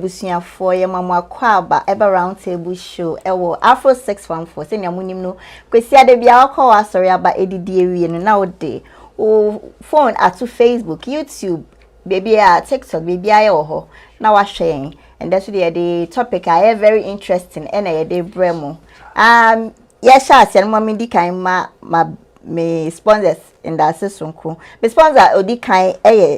Busia for your mama kwaba ever round table show ewo Afro 614 senior munim no kwesi ade bia call asori aba edidi ewie no na ode o phone atu Facebook YouTube baby TikTok baby ayo ho na wa hwen and that's the topic I very interesting and I dey bremo yes I mama di kan ma me sponsors in that season ko me sponsor odi kan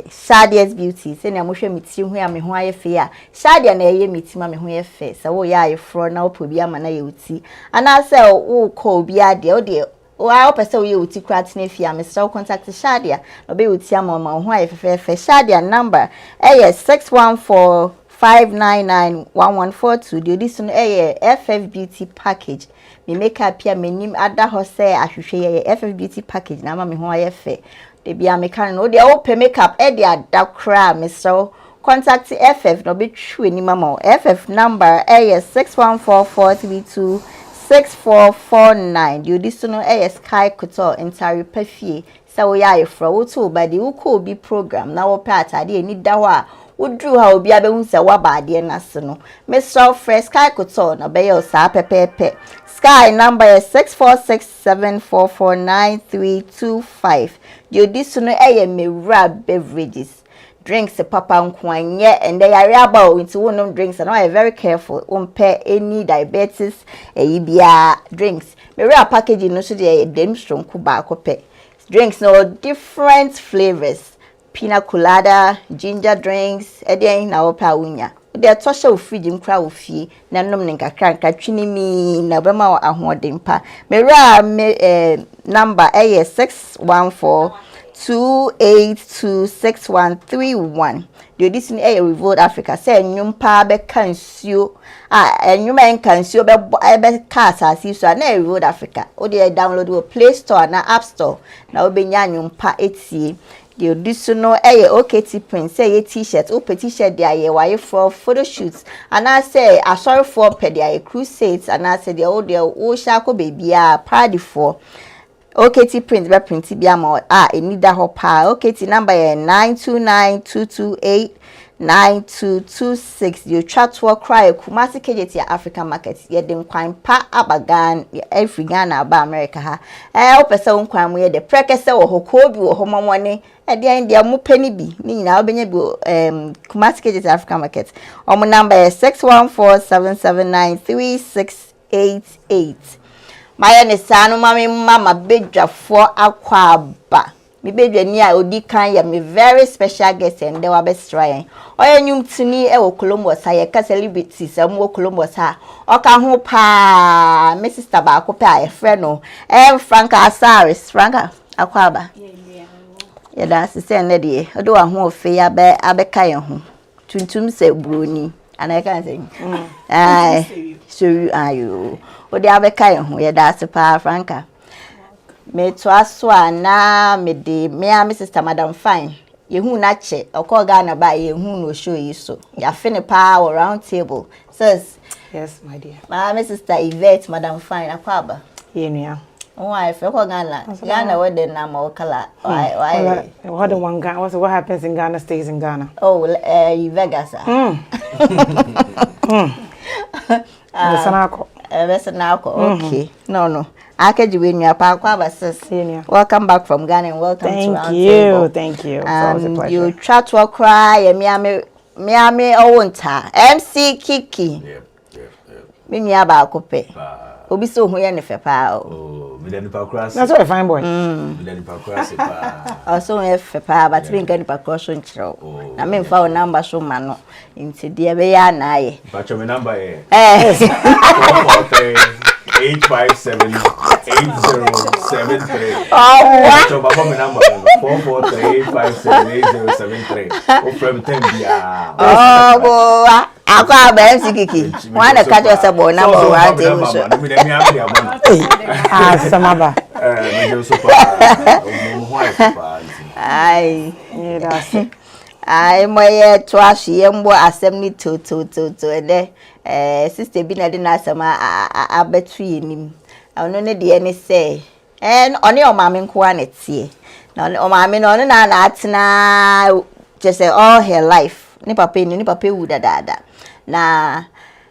Shadia's Beauty say na mo hwe meti hu ya me ho aye fe a Shadia na eye meti ma me ho ye fe say wo ya aye fro na opo bia ma na ye uti ana say wo call bia de o de wa opese wo ye uti krat na fia me so contact Shadia no be uti ama ma ho aye fe Shadia number 614 5991142 the this no FF Beauty package me make up here me nim ada ho say ahwehwe FF Beauty package na ma me ho aye fe de bia me kan no de open makeup e de ada kra me so contact FF no be true ni mama FF number 614426449 the this no Sky Couture entire perfie so we are from wo to by the uko be program na wo part ade ni da ho a Udru ha obi abehun se wa baade na se no Mr. Fresh Sky Couture na be yo sa pepepe Sky number is 64674493325 you this no mewura beverages drinks papa nkwanye and they are about into one drinks and I very careful pair any diabetes bia drinks mewura package no so dey dem strong ku ba kope drinks no different flavors pina colada, ginger drinks, eden na opa wunya. De tosha ofriji nkra ofie na nom ne nkakra nkatwini mi na bema wa ahoden pa. Mera number 61428263131. The this in Revolt Africa say nyumpa be kansuo enyuma enkansuo be cars asi so na Revolt Africa. O de download wo Play Store na App Store na obenya nyumpa etie. The this no OKT print say t-shirt open t-shirt there why for photo shoots and I say I sorry for pedia crusades and I say the old shako baby party for OKT print be print bia ma need that hopa OKT number 9292289226 you chat to cry Kumasi KJT African market ye dem kwan pa abagan every Ghana aba America ha opese nkwan mo ye de prekese wo hokobi wo homomone e de ndia mo pani bi ni nyina obenya bi Kumasi KJT African market omo number 614779368 my ne sanu mama bedwafo akwaba me bedwa ni a odi kan ya me very special guest and they were best trying oyanyum tini e wo Columbus ha ye ka celebrities am wo Columbus ha o ka ho pa me sister ba ko pa e friend no Franka Asaris Franka akwaba yeah that's say na de odo wa ho ofe ya be abeka ye ho tuntum se broni and I can say so ayo odi abeka ye ho yeah that's pa Franka me to aswa na me de me a me sister Madam Fine yehu na che okọ Ghana ba yehu no show yi so ya fini pa round table sis yes my dear my sister Yvette Madam Fine akwaba yenua why fe ko Ghana what the name of color why what the one Ghana what happens in Ghana stays in Ghana Vegas okay no welcome back from Ghana and welcome to Roundtable. Thank you. It's always a pleasure. You chat to cry Miami Owunta MC Kiki. Yep. Me ba kope. Obi so hu ye ne fe pa o. Me den pa cross. That's a fine boy. Me den pa cross pa. Also ye fe pa but me ngan pa cross so nchiro. Na me fa o number so ma no. Nti de be ya na ye. Pa cho me number ye. 857 8073. Oh, what? So baba me number 443 857 8073. O from Tembia. Oh, go. Akwa ba MC Kiki. Wana catch us about number one table show. Samaba. Me jo so pa. Ai, that's it. Ai moye twashi yembo assembly to de sister bi na de na asema abetu yenim. Ono ne de ne say oni o mame nko anetie. Na o mame no na atena just say all her life. Ni papa wu dada. na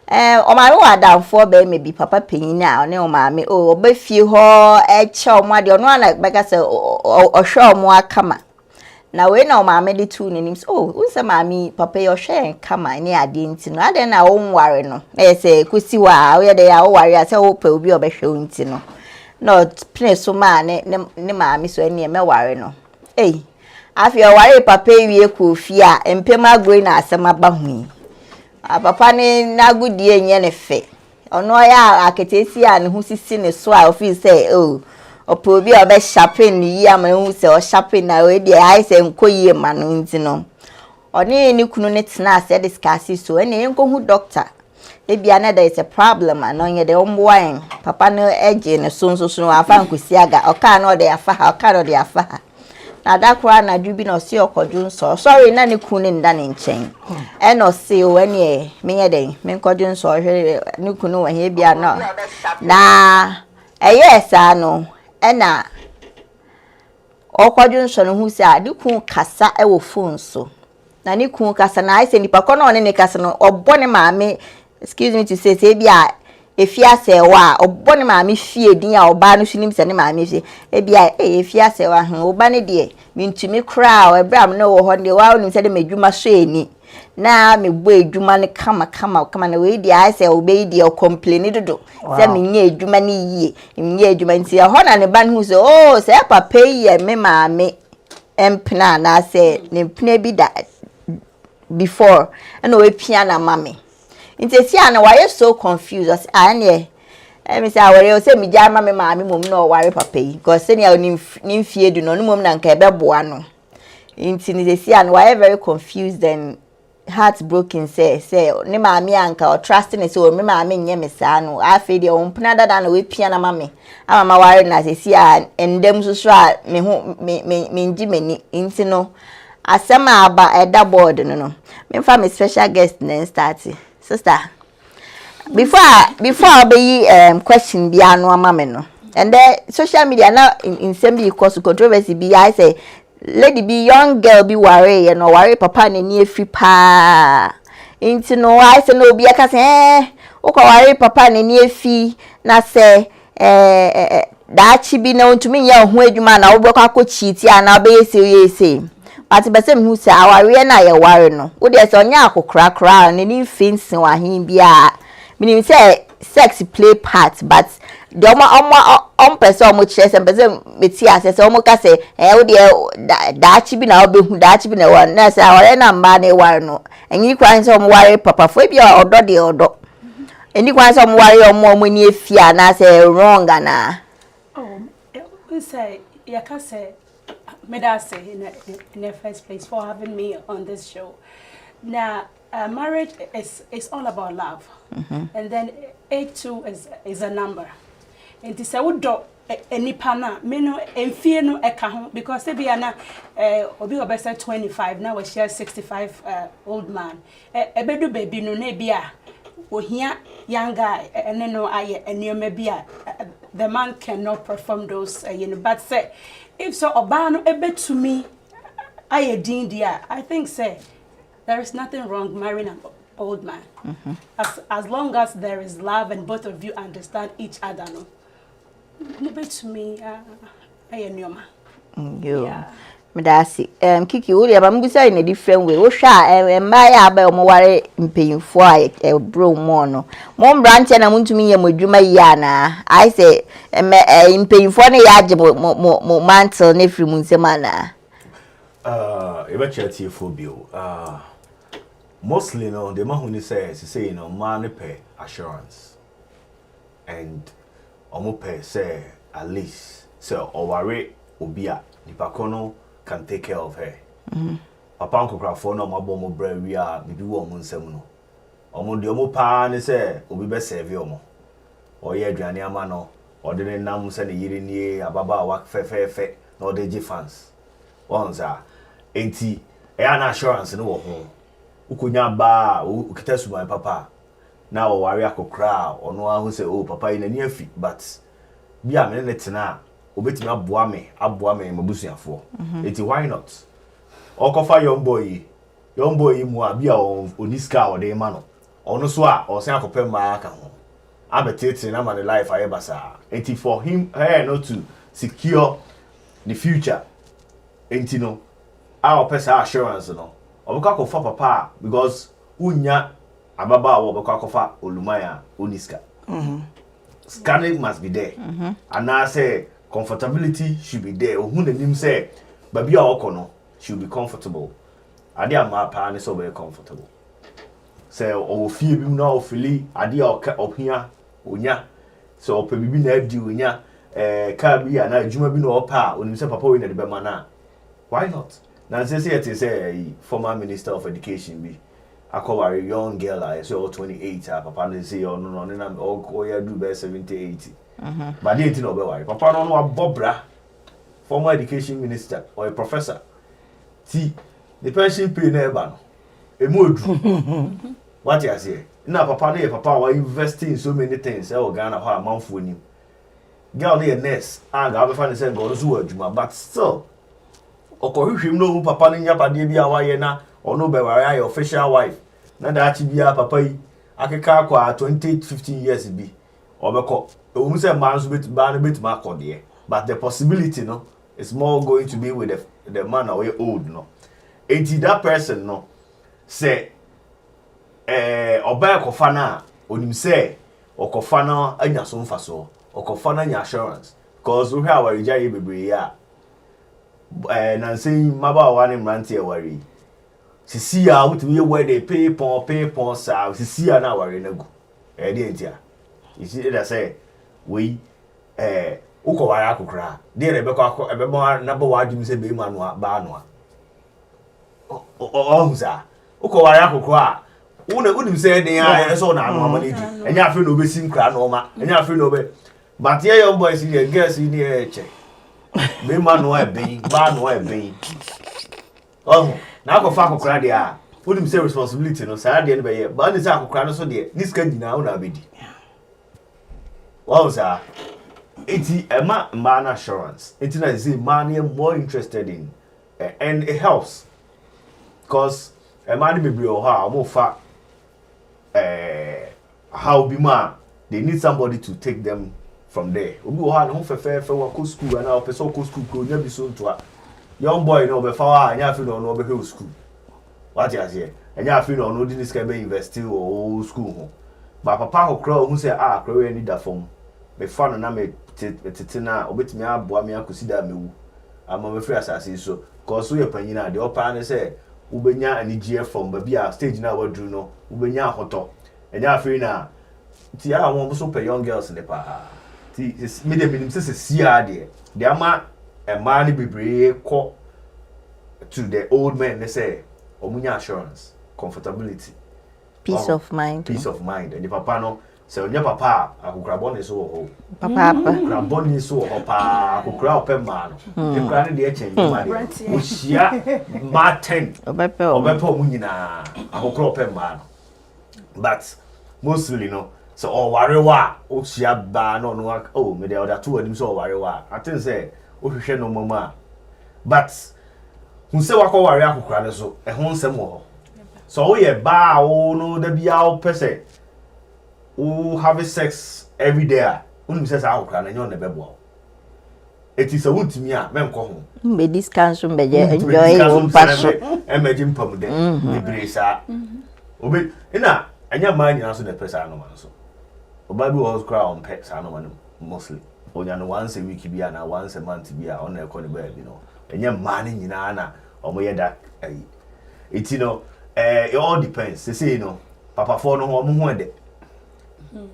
o ma wa down for be maybe papa penyin na ne o ma me o be fie ho e che o ma de ono na be ka se o hwe o mo akama na we na o ma me de tu ne nim so unse ma mi papa yo hwe kama ne ade nti no ade na wo nware no na se kusi wa o ye de ya wo ware ase wo pe obi o be hwe nti no no pne so ma ne ma mi so ene me ware no afia ware papa wie ku fie a empem agro na asema ba hu papa ne nagudie nye ne fe ono ya aketesi a ne hu sisi ne so a ofi say opo bi obe sharpen ni yi ama hu say o sharpen na we dia ai say nkoyie ma no nti no oni ni kunu ne tena ase discuss so ene enko hu doctor ebia na there is a problem and onye de omboan papa no eje ne so afa nkosi aga oka na o de afa ha oka no de afa ha na dakwa na dubi no se okodwu nso sorry na ne kunu nda ne nchen e no se o ene menye den men kodwu nso hwe ne kunu wa he bia no na yes ano e na okodwu nso no hu se a ne kunu kasa e wo phone so na ne kunu kasa na ai se nipa kono ne kasa no obone maame excuse me to say bia efia sewa obone maame fie din a oba no hwinim se ne maame fie bia efia sewa ho oba ne de mintumi kra o ebram no wo ho de wa onim se de medwuma so eni na me bo edwuma ne kama na we di ai se obe di o complain dodo se menye edwuma ne yie menye edwuma nti ho na ne ban hu se se papa yi me maame empna na se ne pna bi da before and we pia na mame nti si ana why so confused as ane me say aware o say mi jama me maame mom na o ware papa yi because say ni fie du no mom na nka ebe boa no nti ni si ana why very confused and heartbroken say ne maame anka o trust ne say o me maame nye me sa no afi de o mpna dada na we pia na mame ama ware na si a endem so a me ho me nji mani nti no asema aba eda board no me fa me special guest na start sister before be question bi anu ama me no and then social media now in some be cause controversy bi I say lady be young girl be worry you know worry papa na ni efi pa into no I say no bi aka say o ko worry papa na ni efi na say da chi bi na ontumi ya ho adwuma na wo bro kwa cheat ya na be say but be who say aware na ye ware no wo de say onya akokra ne ni finsin wa hin bia meaning say sex play part but the person omo chese person meti ase say omo ka say wo de da chi bi na obehu da chi bi na wa na say aware na mba na ware no enyi kwan say omo ware papa fo bia odo de odo eni kwan say omo ware omo ni efia na say wrong na we say ya ka say Medase in the first place for having me on this show. Now, marriage is all about love, and then 82 is a number. And this I would do any pana, meno and fear no eka because they be ana obi obesa 25 now we share 65 old man. Ebedu baby no nebia. O here young guy and then no I and you maybe the man cannot perform those but say if so obano ebe to me I din dia I think say there is nothing wrong marrying an old man as long as there is love and both of you understand each other no ebe to me I nyoma yeah Medasi Kiki uri aba mbusa in a different way. O sha maya aba omo ware mpeyinfo a bro mo no. Mo branch na muntumi ye modwuma ya na. I say mpeyinfo ne ya age mo mantle ne free munsema na. Eba chati phobia. Mostly no the man who say you know man pay assurance. And omo pay say at least so oware obia nipakono can take care of her. Papa uncle Crawford no mabo mo bra wi a bibi wo mo nsam no. Omo de omo pa ne se obi be serve omo. Oye aduane ama no, ode ne nam se ne yiri nie ababa wa fe na ode gi fans. Onza enti e ana assurance no wo ho. Ukonya ba ukita suban papa. Na wo ware akokra ono ahu se papa ina ni afi but bia me ne tena obetimi aboa me mabusuafo eti why not okofa young boy mu a bia oniska ode ma no ono so a o san akopem ma aka ho abetete na man life aye basa enti for him her not to secure the future enti no our person assurance no obeka ko fa papa because unya ababa wo obeka ko fa olumaya oniska scanning must be there and I say comfortability should be there ohun nanim say baby a okono should be comfortable ade ama pa ne so be comfortable say o fie bi na o fili ade a opia onya so opa bibi na adi onya ka bi ya na adwuma bi na opa onim say papa we na de be mana why not na say say former minister of education bi akọwara young girl I say 28 papa no say no na o ya do be 70 80 but they no be worry papa no abobra former education minister or a professor ti the pension pay na eba no emodu what you say na papa no papa wa investing in so many things e o Ghana ho amanfo nim girl no nurse ga be fa ne say go so adwuma but still okohwehwem no papa no nya pade bi a wa ye na ono be ware your official wife na da chi bia papa yi akeka akwa 15 years bi obeko o say man so bet ba no bet ma akode but the possibility no is more going to be with the man away old no enti that person no say oba ekofa na onim say okofa na anya so mfa so okofa na anya assurance because we have our jai bebre ya na say maba wa ne mrante e wari sisi a wutumi where they pay pon sa sisi a na wari na gu dey entia you see that say we uko wari akokra dey rebeko ebemo na bo wadum say be ma no ba no o huza uko wari akokra unim say dey a so na no amane di enya afi no besim kra no ma enya afi no be but here young boys here girls in here che be ma no e ben ba no e ben na akọfa akọkra de a unim say responsibility no say de no be ye ba ni say akọkra no so de ni ska nyina una abedi wow sir enti ema man assurance enti na say man more interested in and it helps because man be bri o ha mo fa how be man they need somebody to take them from there obi o ha no fefe wa ko school na o person ko school ko nya bi so ntoa young boy no be fa anya fi no be he school what you say anya fi no di this can be university or school ho ba papa ko kra hu say kra we need that form me fa no na me tete na obetimi aboa me akosida mewu ama me free asase so cause we panyina de opa ne say ubenya anigye from ba bia stage na wadru no ubenya hoto anya fi na ti a won so pe young girls ne pa ti me de minim say sia de ama a man be ko to the old men they say omunya assurance comfortability peace of mind and the papa no say onya papa akukra bone so ho papa akukra bone so ho pa akukra opema no the kra ne de echen ma de o hia ma 10 obepe omunyina akukra opema no but mostly no so o warewa o hia ba no no me de other two anim so o warewa I think say o hwehwe no mama but who say wako wari akukra ne so ho nsem wo so wo ye ba wo no da bia wo pese wo have sex every day unu say sa akukra na nyo ne bebo it is a wontimi a menko ho be discount so be enjoy wo paso emerging pam de libre sa obi ina anya man nyina so ne pesa no man so oba bi wo kra on pet sa no man mostly onya no once a week bia na once a month bia on e ko ne ba bi no enya man nyina na omo ye da it you know it all depends say you know papa for no omo ho de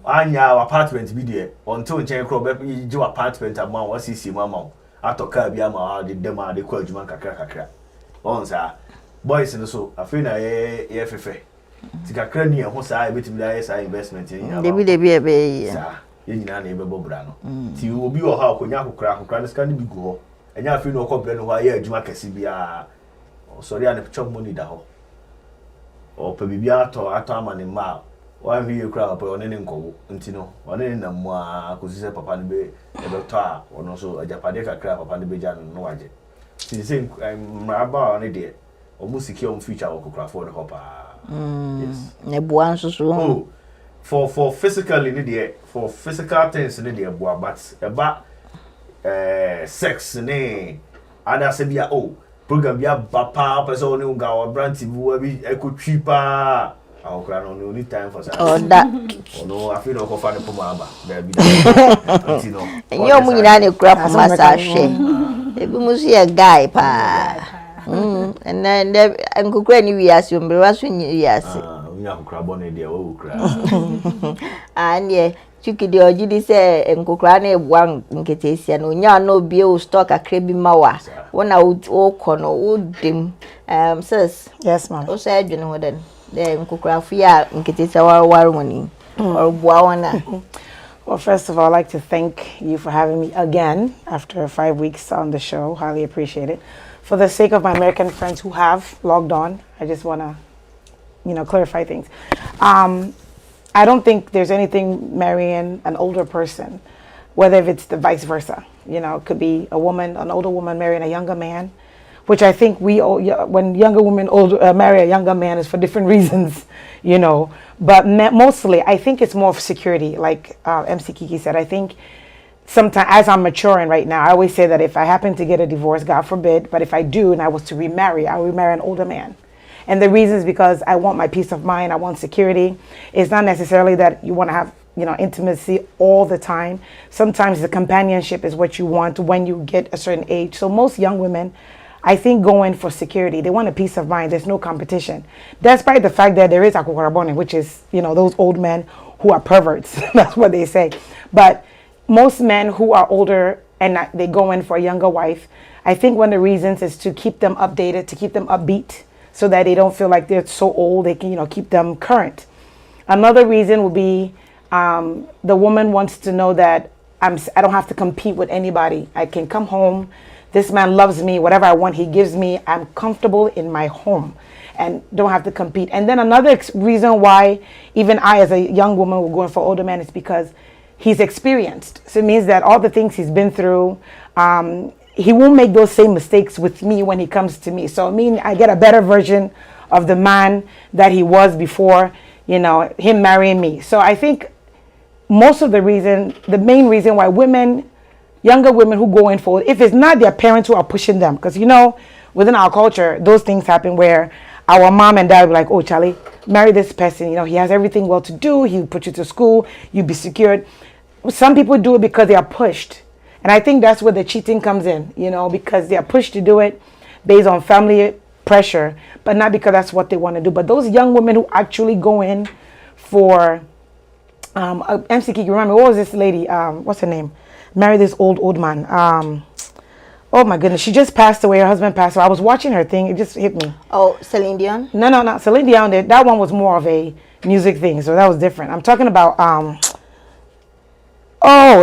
anya apartment bi de until chen kro be ji apartment ama wa sisi mama atoka bi ama de dem a de ko adwuma kakra on sa boys no so afi na ye fefe ti kakra ni e ho sa e betimi da ye sa investment yin ya de bi e be sa ye nyina na e be bobra no ti obi o ha akonya akokra no ska ni bi go ho enya afi no ko bre no ho ye adwuma kesi bia sorry an chop money da ho o pe bibia ato amane ma wa hwi ye kra papa one ne nkowo ntino one ne na mo akosi se papa ne be e be to a ono so ajapade kakra papa ne be ja no waje ti se mraba one de o musiki o future o kokra for the hopa Yes. Ne boa nso so. Oh, for physically need there, for physical things need there boa, but about sex ne other say bia oh program bia bapa person oni unga or branti bu bi eco cheaper. I'll cry no need time for that. Oh that. Oh no, I feel no go find the poma aba. There be. Yo mu nyina ne kura poma sa hwe. Ebi mu so ye guy pa. And then nkukura ni wiase ombre so nyi wiase. Unya kukura bone dia wo kura. And ye chukidi ojidi se nkukura na ebua nketesia no nya no bie o stock akra bi mawa. Wona o kono o dim. Sis. Yes, ma'am. O say adwene ho den. The nkukura fu ya nketesia war money. Or bua wana. Well, first of all, I'd like to thank you for having me again after 5 weeks on the show. Highly appreciate it. For the sake of my American friends who have logged on, I just want to, clarify things. I don't think there's anything marrying an older person, whether if it's the vice versa. It could be a woman, an older woman marrying a younger man, which I think when younger women marry a younger man is for different reasons, But mostly, I think it's more of security, like MC Kiki said. I think sometimes, as I'm maturing right now, I always say that if I happen to get a divorce, God forbid, but if I do and I was to remarry, I would marry an older man. And the reason is because I want my peace of mind, I want security. It's not necessarily that you want to have, intimacy all the time. Sometimes the companionship is what you want when you get a certain age. So most young women, I think, go in for security. They want a peace of mind. There's no competition. Despite the fact that there is akukarabone, which is, those old men who are perverts. That's what they say. But most men who are older and they go in for a younger wife, I think one of the reasons is to keep them updated, to keep them upbeat, so that they don't feel like they're so old. They can, keep them current. Another reason would be the woman wants to know that I don't have to compete with anybody. I can come home. This man loves me. Whatever I want, he gives me. I'm comfortable in my home and don't have to compete. And then another reason why even I, as a young woman, will go in for older men is because he's experienced. So it means that all the things he's been through, he won't make those same mistakes with me when he comes to me. So I get a better version of the man that he was before, him marrying me. So I think the main reason why younger women who go in for, if it's not their parents who are pushing them, because within our culture, those things happen where our mom and dad will be like, oh, Charlie, marry this person, he has everything well to do, he'll put you to school, you'll be secured. Some people do it because they are pushed. And I think that's where the cheating comes in, because they are pushed to do it based on family pressure, but not because that's what they want to do. But those young women who actually go in for, MC Kiki, remember, what was this lady, what's her name? Married this old man. Oh my goodness, she just passed away. Her husband passed away. I was watching her thing. It just hit me. Oh, Celine Dion? No, not Celine Dion. That one was more of a music thing, so that was different. I'm talking about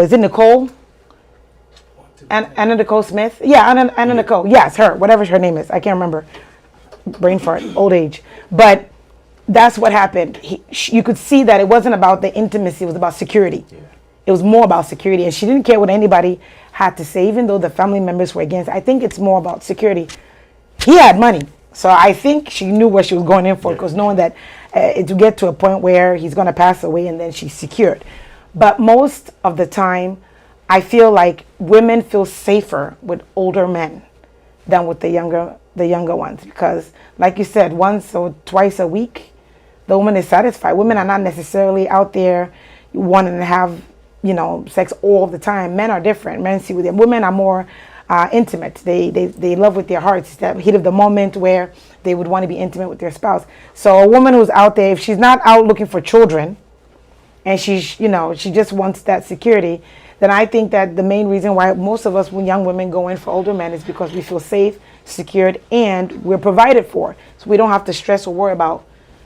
is it Nicole? Anna Nicole Smith? Yeah, Anna Nicole. Yes, her. Whatever her name is, I can't remember. Brain fart, old age. But that's what happened. You could see that it wasn't about the intimacy. It was about security. Yeah. It was more about security, and she didn't care what anybody had to say, even though the family members were against. I think it's more about security. He had money, so I think she knew what she was going in for, because knowing that to get to a point where he's going to pass away, and then she's secured. But most of the time, I feel like women feel safer with older men than with the younger ones, because, like you said, once or twice a week, the woman is satisfied. Women are not necessarily out there wanting to have sex all the time. Men are different. Men see with them. Women are more intimate. They love with their hearts. It's that heat of the moment where they would want to be intimate with their spouse. So a woman who's out there, if she's not out looking for children, and she just wants that security, then I think that the main reason why most of us, when young women go in for older men, is because we feel safe, secured, and we're provided for. So we don't have to stress or worry about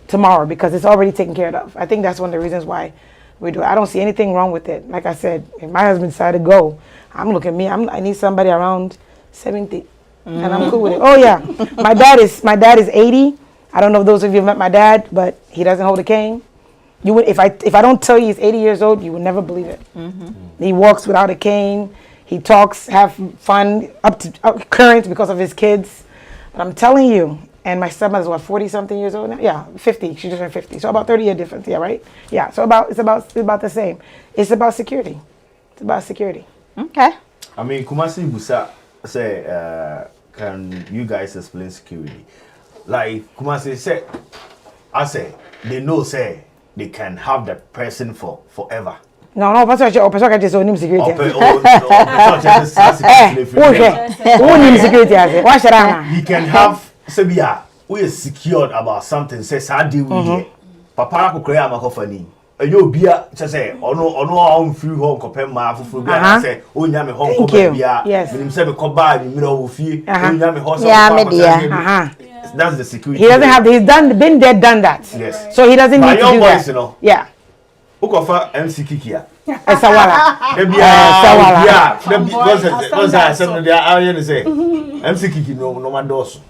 tomorrow because it's already taken care of. I think that's one of the reasons why we do it. I don't see anything wrong with it. Like I said, if my husband decided to go, I'm looking at me. I need somebody around 70, and I'm cool with it. Oh yeah, my dad is 80. I don't know if those of you have met my dad, but he doesn't hold a cane. You would, if I don't tell you he's 80 years old, you would never believe it. Mm-hmm. He walks without a cane. He talks, have fun, up current because of his kids. But I'm telling you, and my stepmother's what 40-something years old now. Yeah, 50. She just turned 50. So about 30-year difference. Yeah, right. Yeah. So it's about the same. It's about security. It's about security. Okay. I mean, Kumasi Busa say, can you guys explain security? Like Kumasi said, I say they know say they can have that person for forever. No, person just own security. Security. Why should I? He can have Sabia. We are secured about something. Says I deal with it. Papa ko create makofani. Eyo bia say ono on free home kopem ma fufu bia say onya me home kopem bia. Minim say me ko ba ni mi no ofie. Onya me house. That's the security. He doesn't have. He's been there, done that. Yes. So he doesn't need to do that. You know? Yeah. Ukofa MC Kikia. Sawala. Because I said they are you say MC Kiki no mandoso.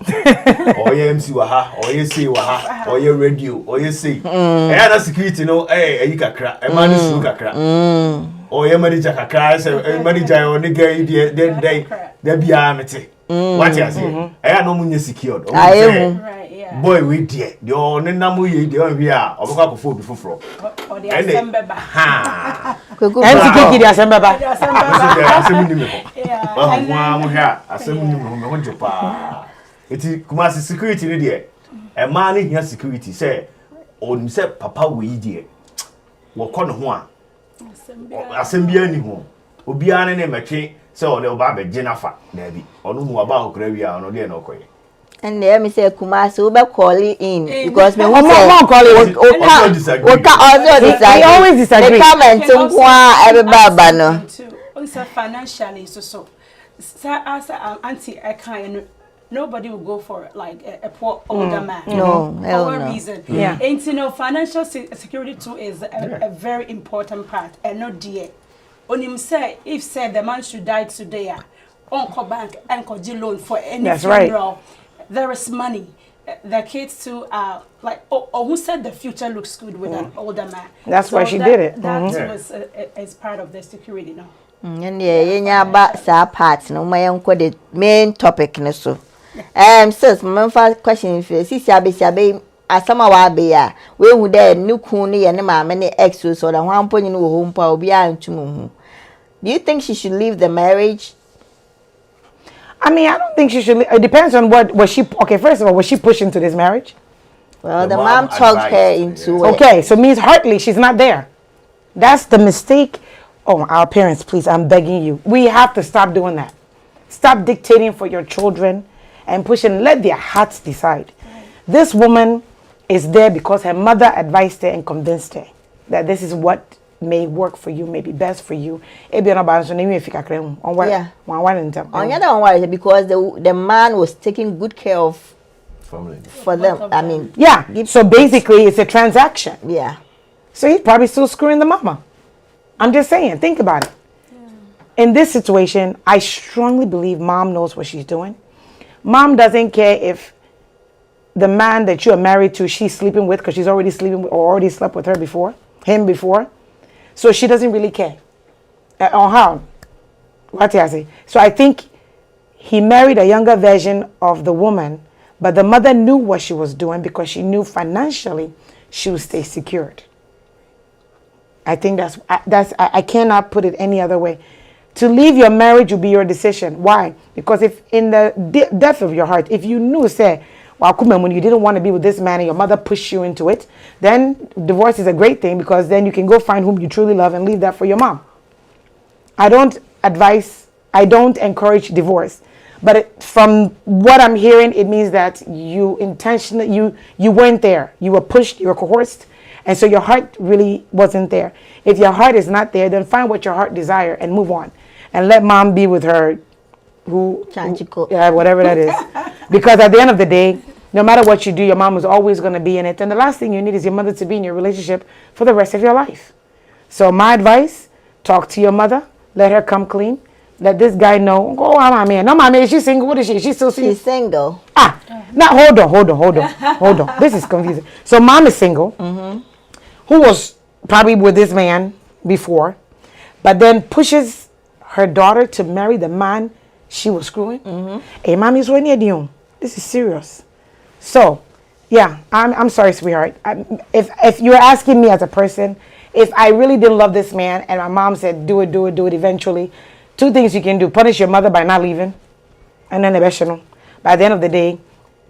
Or ye MC waha, or ye say waha, or ye radio, or ye say. And security no you kakra, a man is kakra. Or ye manager kakra, say manager or nigga then they be amity. What you say? I no munye secured. Boy, we dear. The only number you don't hear. Or look up for before. Or the assembly. Ha. MC Kiki the assembly. It is Kumasi security there. A man in here security say, on say papa we dear. What con one? Assembly anyone. Obiane name a chain. So they'll buy Jennifer, Debbie, or no more about Gravia or no no. And there me say Kumasi we call it in because me more call it also disagree. They always disagree. They come and think everybody no. Also financially so as auntie I can't nobody will go for like a poor older man. No, for a reason. Yeah. And you know financial security too is a very important part and not dear. On him say if said the man should die today uncle bank and loan for any funeral. Right. There is money. The kids too are like, who said the future looks good with an older man? That's why she did it. That was as part of the security, no. And yeah, about sa parts, no, my uncle the main topic, no so. Sis, my first question if you see Sabi, as some of our beer, we would there new cooney and many extras or the one point in home power beyond to move. Do you think she should leave the marriage? I mean, I don't think she should. It depends on what was she. Okay, first of all, was she pushed into this marriage? Well, the mom talked her into it. Okay, so means Hartley, she's not there. That's the mistake. Oh, our parents, please, I'm begging you. We have to stop doing that. Stop dictating for your children and pushing. Let their hearts decide. This woman is there because her mother advised her and convinced her that this is what may work for you, may be best for you. Yeah. Because the man was taking good care of family for them. I mean, yeah. So basically, it's a transaction. Yeah. So he's probably still screwing the mama. I'm just saying. Think about it. Yeah. In this situation, I strongly believe mom knows what she's doing. Mom doesn't care if the man that you are married to, she's sleeping with because she's already sleeping with, or already slept with him before. So she doesn't really care on how. What I say? So I think he married a younger version of the woman, but the mother knew what she was doing because she knew financially she would stay secured. I think I cannot put it any other way. To leave your marriage will be your decision. Why? Because if in the depth of your heart, if you knew, say, when you didn't want to be with this man and your mother pushed you into it, then divorce is a great thing because then you can go find whom you truly love and leave that for your mom. I don't encourage divorce. But from what I'm hearing, it means that you intentionally, you weren't there. You were pushed, you were coerced, and so your heart really wasn't there. If your heart is not there, then find what your heart desires and move on. And let mom be with her whatever that is. Because at the end of the day, no matter what you do, your mom is always going to be in it. And the last thing you need is your mother to be in your relationship for the rest of your life. So my advice, talk to your mother. Let her come clean. Let this guy know. Oh, I'm man. No, my man, is she single? What is she? She's still single? She's single. Now hold on. This is confusing. So mom is single, who was probably with this man before, but then pushes her daughter to marry the man she was screwing. Hey, mommy, this is serious. So, yeah, I'm sorry, sweetheart. If you're asking me as a person, if I really didn't love this man and my mom said, do it eventually, two things you can do. Punish your mother by not leaving. And then eventually, by the end of the day,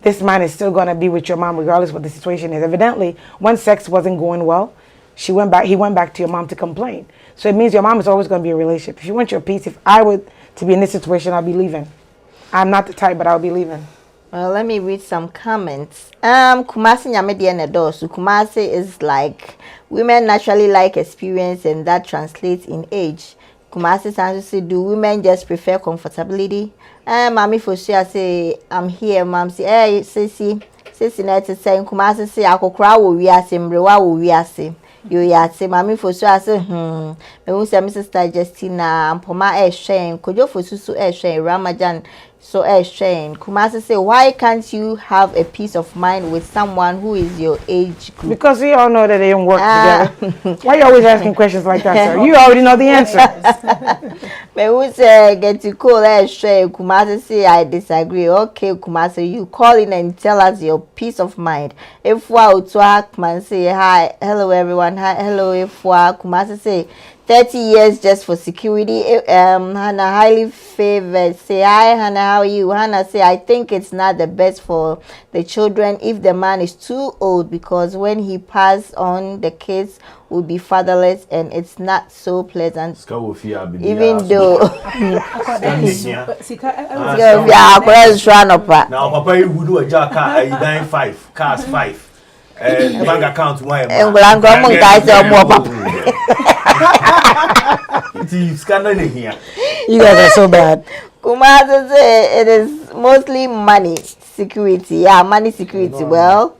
this man is still going to be with your mom regardless what the situation is. Evidently, when sex wasn't going well, he went back to your mom to complain. So it means your mom is always going to be a relationship. If you want your peace, if I were to be in this situation, I'll be leaving. I'm not the type, but I'll be leaving. Well, let me read some comments. Kumasi nyamedi enedosu. Kumasi is like women naturally like experience, and that translates in age. Kumasi Sansu say, do women just prefer comfortability? Mami Fosia say, I'm here, Mumsy. Hey, sissy, net is saying, Kumasi say, Akokra wo wiase, mrewa wo wiase. Yo ya say, Mami Fosia say, me who say, Mrs. Justina, Mpoma shame, Kojo Fosusu shame, Ramajan. So Shane, Kumasi say, why can't you have a peace of mind with someone who is your age group? Because we all know that they don't work together. Why are you always asking questions like that, sir? You already know the answer. But who say get to call Shane? Kumasi say, I disagree. Okay, Kumasi, you call in and tell us your peace of mind. If wa to Hackman say hi, hello everyone, hi, hello. If wa Kumasi say 30 years just for security. Hannah highly favored. Say hi, Hannah, how are you? Hannah say, I think it's not the best for the children if the man is too old, because when he passes on, the kids will be fatherless and it's not so pleasant. Even though now papa you would do a jack car 95 cars 5 bank account one here. You guys are so bad. Kumasi say it is mostly money security. Yeah, money security. Well,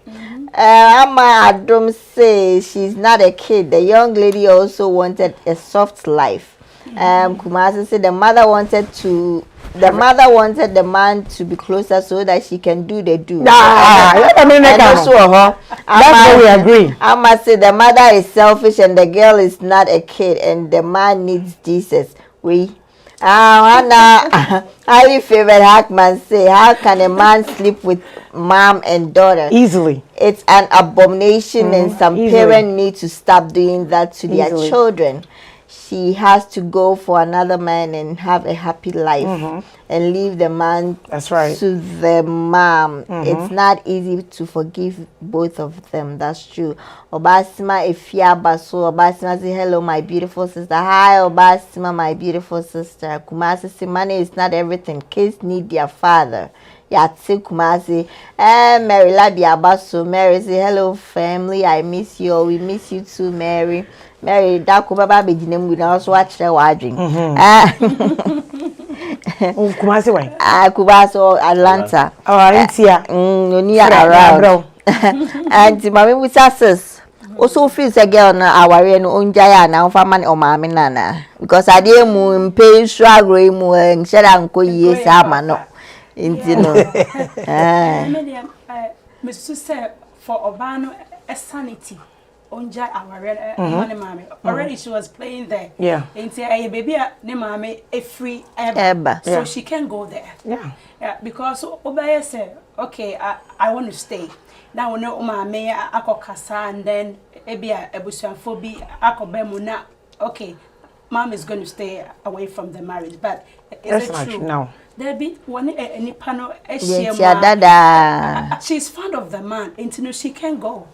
Amma Adom say she's not a kid. The young lady also wanted a soft life. Kumasi said the mother wanted the man to be closer so that she can do the do. That's where we agree. I must say the mother is selfish and the girl is not a kid and the man needs Jesus. Hannah highly favored Hackman say, how can a man sleep with mom and daughter? Easily. It's an abomination and some parents need to stop doing that to their children. She has to go for another man and have a happy life and leave the man to the mom. It's not easy to forgive both of them. That's true. Obasima Efiaba, so Obasima say, hello, my beautiful sister. Hi, Obasima, my beautiful sister. Kumasi say, money is not everything. Kids need their father. Yatsi Kumasi. Mary Labiabaso. Mary say, hello, family. I miss you. We miss you too, Mary. Mary, that could be the name we also watch the watching. Kumasi way. Kubaso Atlanta. Oh, it's here. Near around. And my with us. Also feels a girl na aware no onjaya na family o maame nana. Because I dey mu pay struggle mu en sheda nko yie sama no. Inti no. Mr. Say for Obano a sanity. Onja aware money mama. Already she was playing there. Yeah. Inti a baby ne mama a free eba. So she can go there. Yeah. Yeah, because Obaya said, okay, I want to stay. Now we know mama akokasa and then ebia ebusuanfobi akobemuna. Okay, mom is going to stay away from the marriage, but is it true? No. There be one any panel she's fond of the man, and she can go.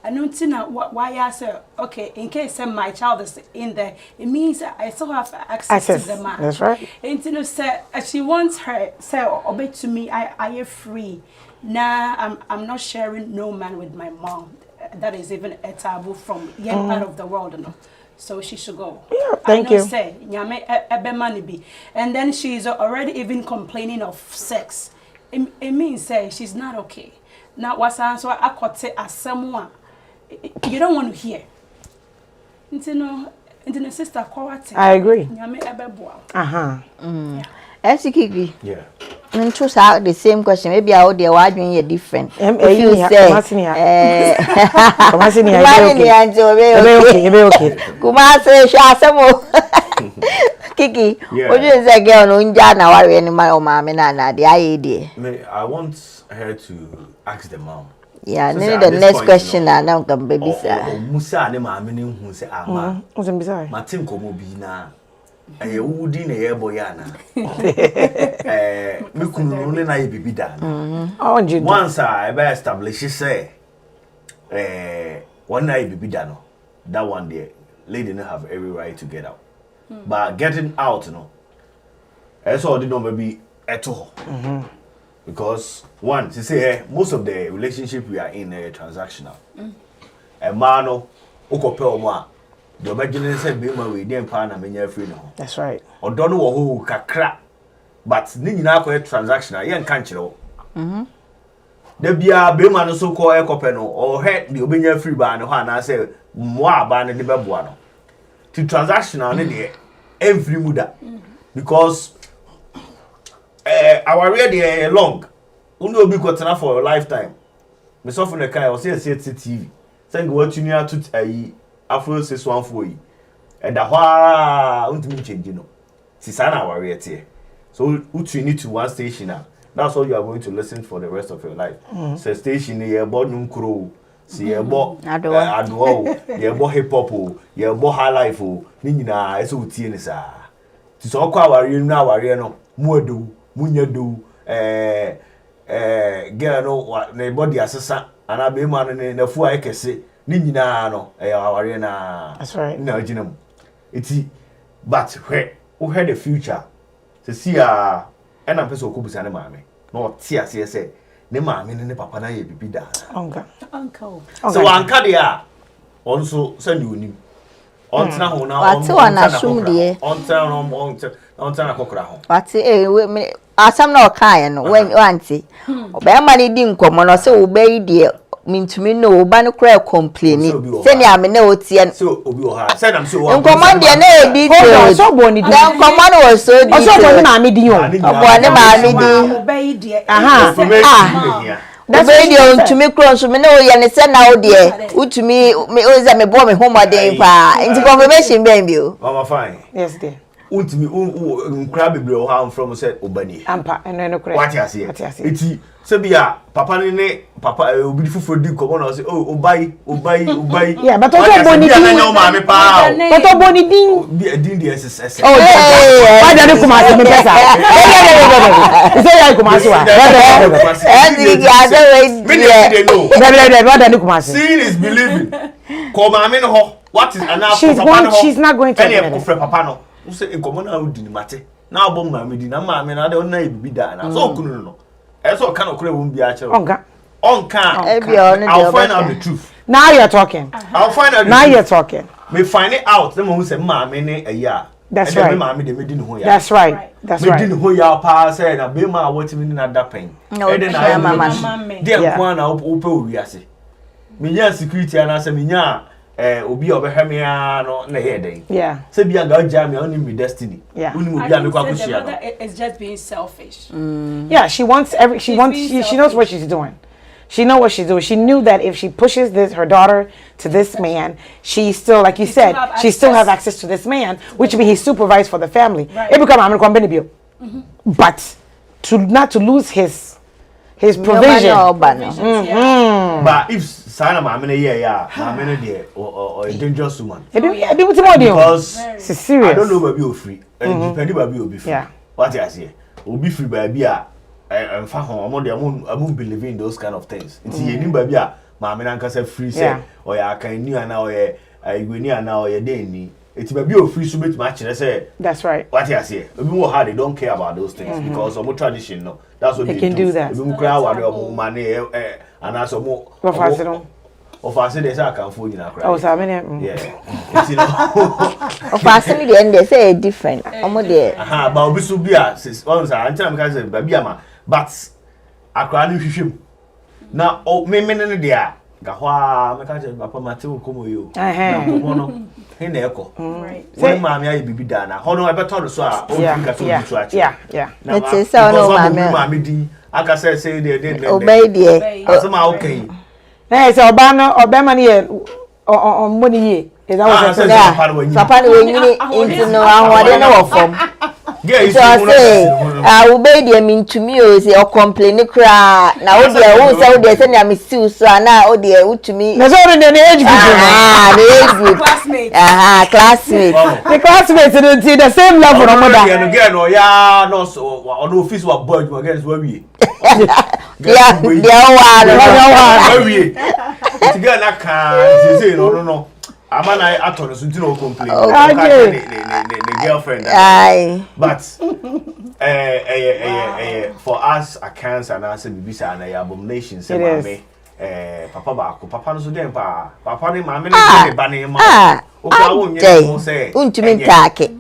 I don't know why I say, okay, in case my child is in there, it means I still have access to the man. That's right. And say she wants her, say, obey to me, I am free. Nah, I'm not sharing no man with my mom. That is even a taboo from young part of the world, you know. So she should go. Yeah, thank you. Say, and then she's already even complaining of sex. It means say she's not okay. Now what's answer I could say as someone you don't want to hear. Into sister quality. I agree. Kiki. Yeah. And choose out the same question. Maybe I would be wondering you're different. If you say, Kiki, what you say, girl? No, India, now I really my mama, na the idea. I want her to ask the mom. Yeah, So then say the at this next point, question you know, now come baby sir. Musa ne maame ne hu say ama. What's in bizarre? Martin komo bi na. Wudi na ye boy ana. Me kunu ne na ye bibi da na. Oh, you Once I be establish say one na ye bibi da no. That one day lady no have every right to get out. But getting out no. Eso odi no maybe eto. Because one, she say most of the relationship we are in transactional. A man no ukope omo the obegine say be ma we dey pa na menya free no. That's right. Odo no wo ho kakra but ni nyina ko transactional ye nka nkire wo. Da bia be ma no so ko ekope no or he the obenya free ba no ha na say mo aba ne de beboa no. To transactional ne de every muda because our ready long. Unu obi kwotena for a lifetime. Me so for the kai o say TV. Say go what you near to Afro 614 yi. E da hwa untimi change no. Sisa na our ready. So you need to one station now. That's all you are going to listen for the rest of your life. So station ye bo num kro. Si ye bo adwo, ye bo hip hop o, ye bo high life o. Ni nyina e so utie ni sa. Ti so kwa aware nu aware no. Mu adu munyadu girl no na body asesa ana be ma no na fu ay kese ni nyina no aware na. That's right. Na ginam iti but who had the future to see and am person okubusa ne maame no tie ase say ne maame ne papa na ye bibi da Uncle. so anka de a onso send you nim ontena ho na ontena kokora ho Wati asam na okan no when wanti obema ne di nkomo no se obayi de mintumi no oba ne kra complain se ne ame na otie so obi o ha say am so nkomo de na edi to so boni di nkomo no was so di so boni na me di yo obo ne ma me di Obayi de. aha that's why you ntumi kro so me na oye ne se na o de utumi me oza me bo me homoden pa nti confirmation ben bi o mama fine yes dear ultimi nkra bebre o ha from said obani ampa eno kure what you say eti se bia papa ne papa obi fufuro di komo na say oh obai yeah but also boni di na ma me pa but also boni di din di SSS oh why don't you come out me pesa say ya come out wa why don't you come out seeing is believing come am in ho what is enough she's not going to any papa no say nkomo na odi ni mate na abom ma me di na ma me na de na bibi da na so kunu no e so kan okure won bi a chere onka I'll find out the truth now you're talking I'll find out now you're talking me find it out the mo say ma me ne eya that's right ma me de me di no ho ya that's right that's right me di no ho ya pa say na be ma what me na da pen e de na mama de kwa na ope owi ase me nya security ana say me nya obi obehwemia no na ye den yeah say bia ga jam ya only destiny only obi am kwa kushia no it's just being selfish. Yeah, she knows what she's doing. She knows what she's doing. She knew that if she pushes her daughter to this man, she still, like you said, she still have access to this man, which means he's supervised for the family. Right. But not to lose his provision. But if Sana Mamma yeah, Mamma dear or a dangerous woman. Because it's serious. I don't know where you're free. Depending where you'll be free. What I say, will be free by and I won't believe in those kind of things. It's a baby, Mamma and Casa free say, or I can knew now I will near now a day. It's maybe a free submit match. I say, that's right. What I say, a bit more hard, they don't care about those things because of more tradition. No, that's what they can do that. We crowd money and that's more of us, they say I can fool you. Oh, so yeah. Of us, they say different. But we should be as once I tell them, but I can't him. Now, oh, me there. Gahwa, me can't papa Matthew come you. In the echo. When mammy, I be done. How no, I better so. Yeah. It's so no, mammy. I can say they didn't obey, dear. Somehow okay. Hey, so Obama here on money. Is that what I said? Papa, when you need to know what they know from. Girl, so say obey the mean to me o say or complain cry na o dey who say na me still so na o dey who to me na so the age group the age group Classmates. Classmates the classmates in the same level no mother again no ya no so on office wa boy again so we yeah we it's again na can say no Amana aton so ntino complain. The girlfriend. Aye. But for us a cancer and as bibisa na abomination say mama papa ba ko papa no so dem pa papa ne mama ne ba ne ma o ka wonye mo say untumi ntake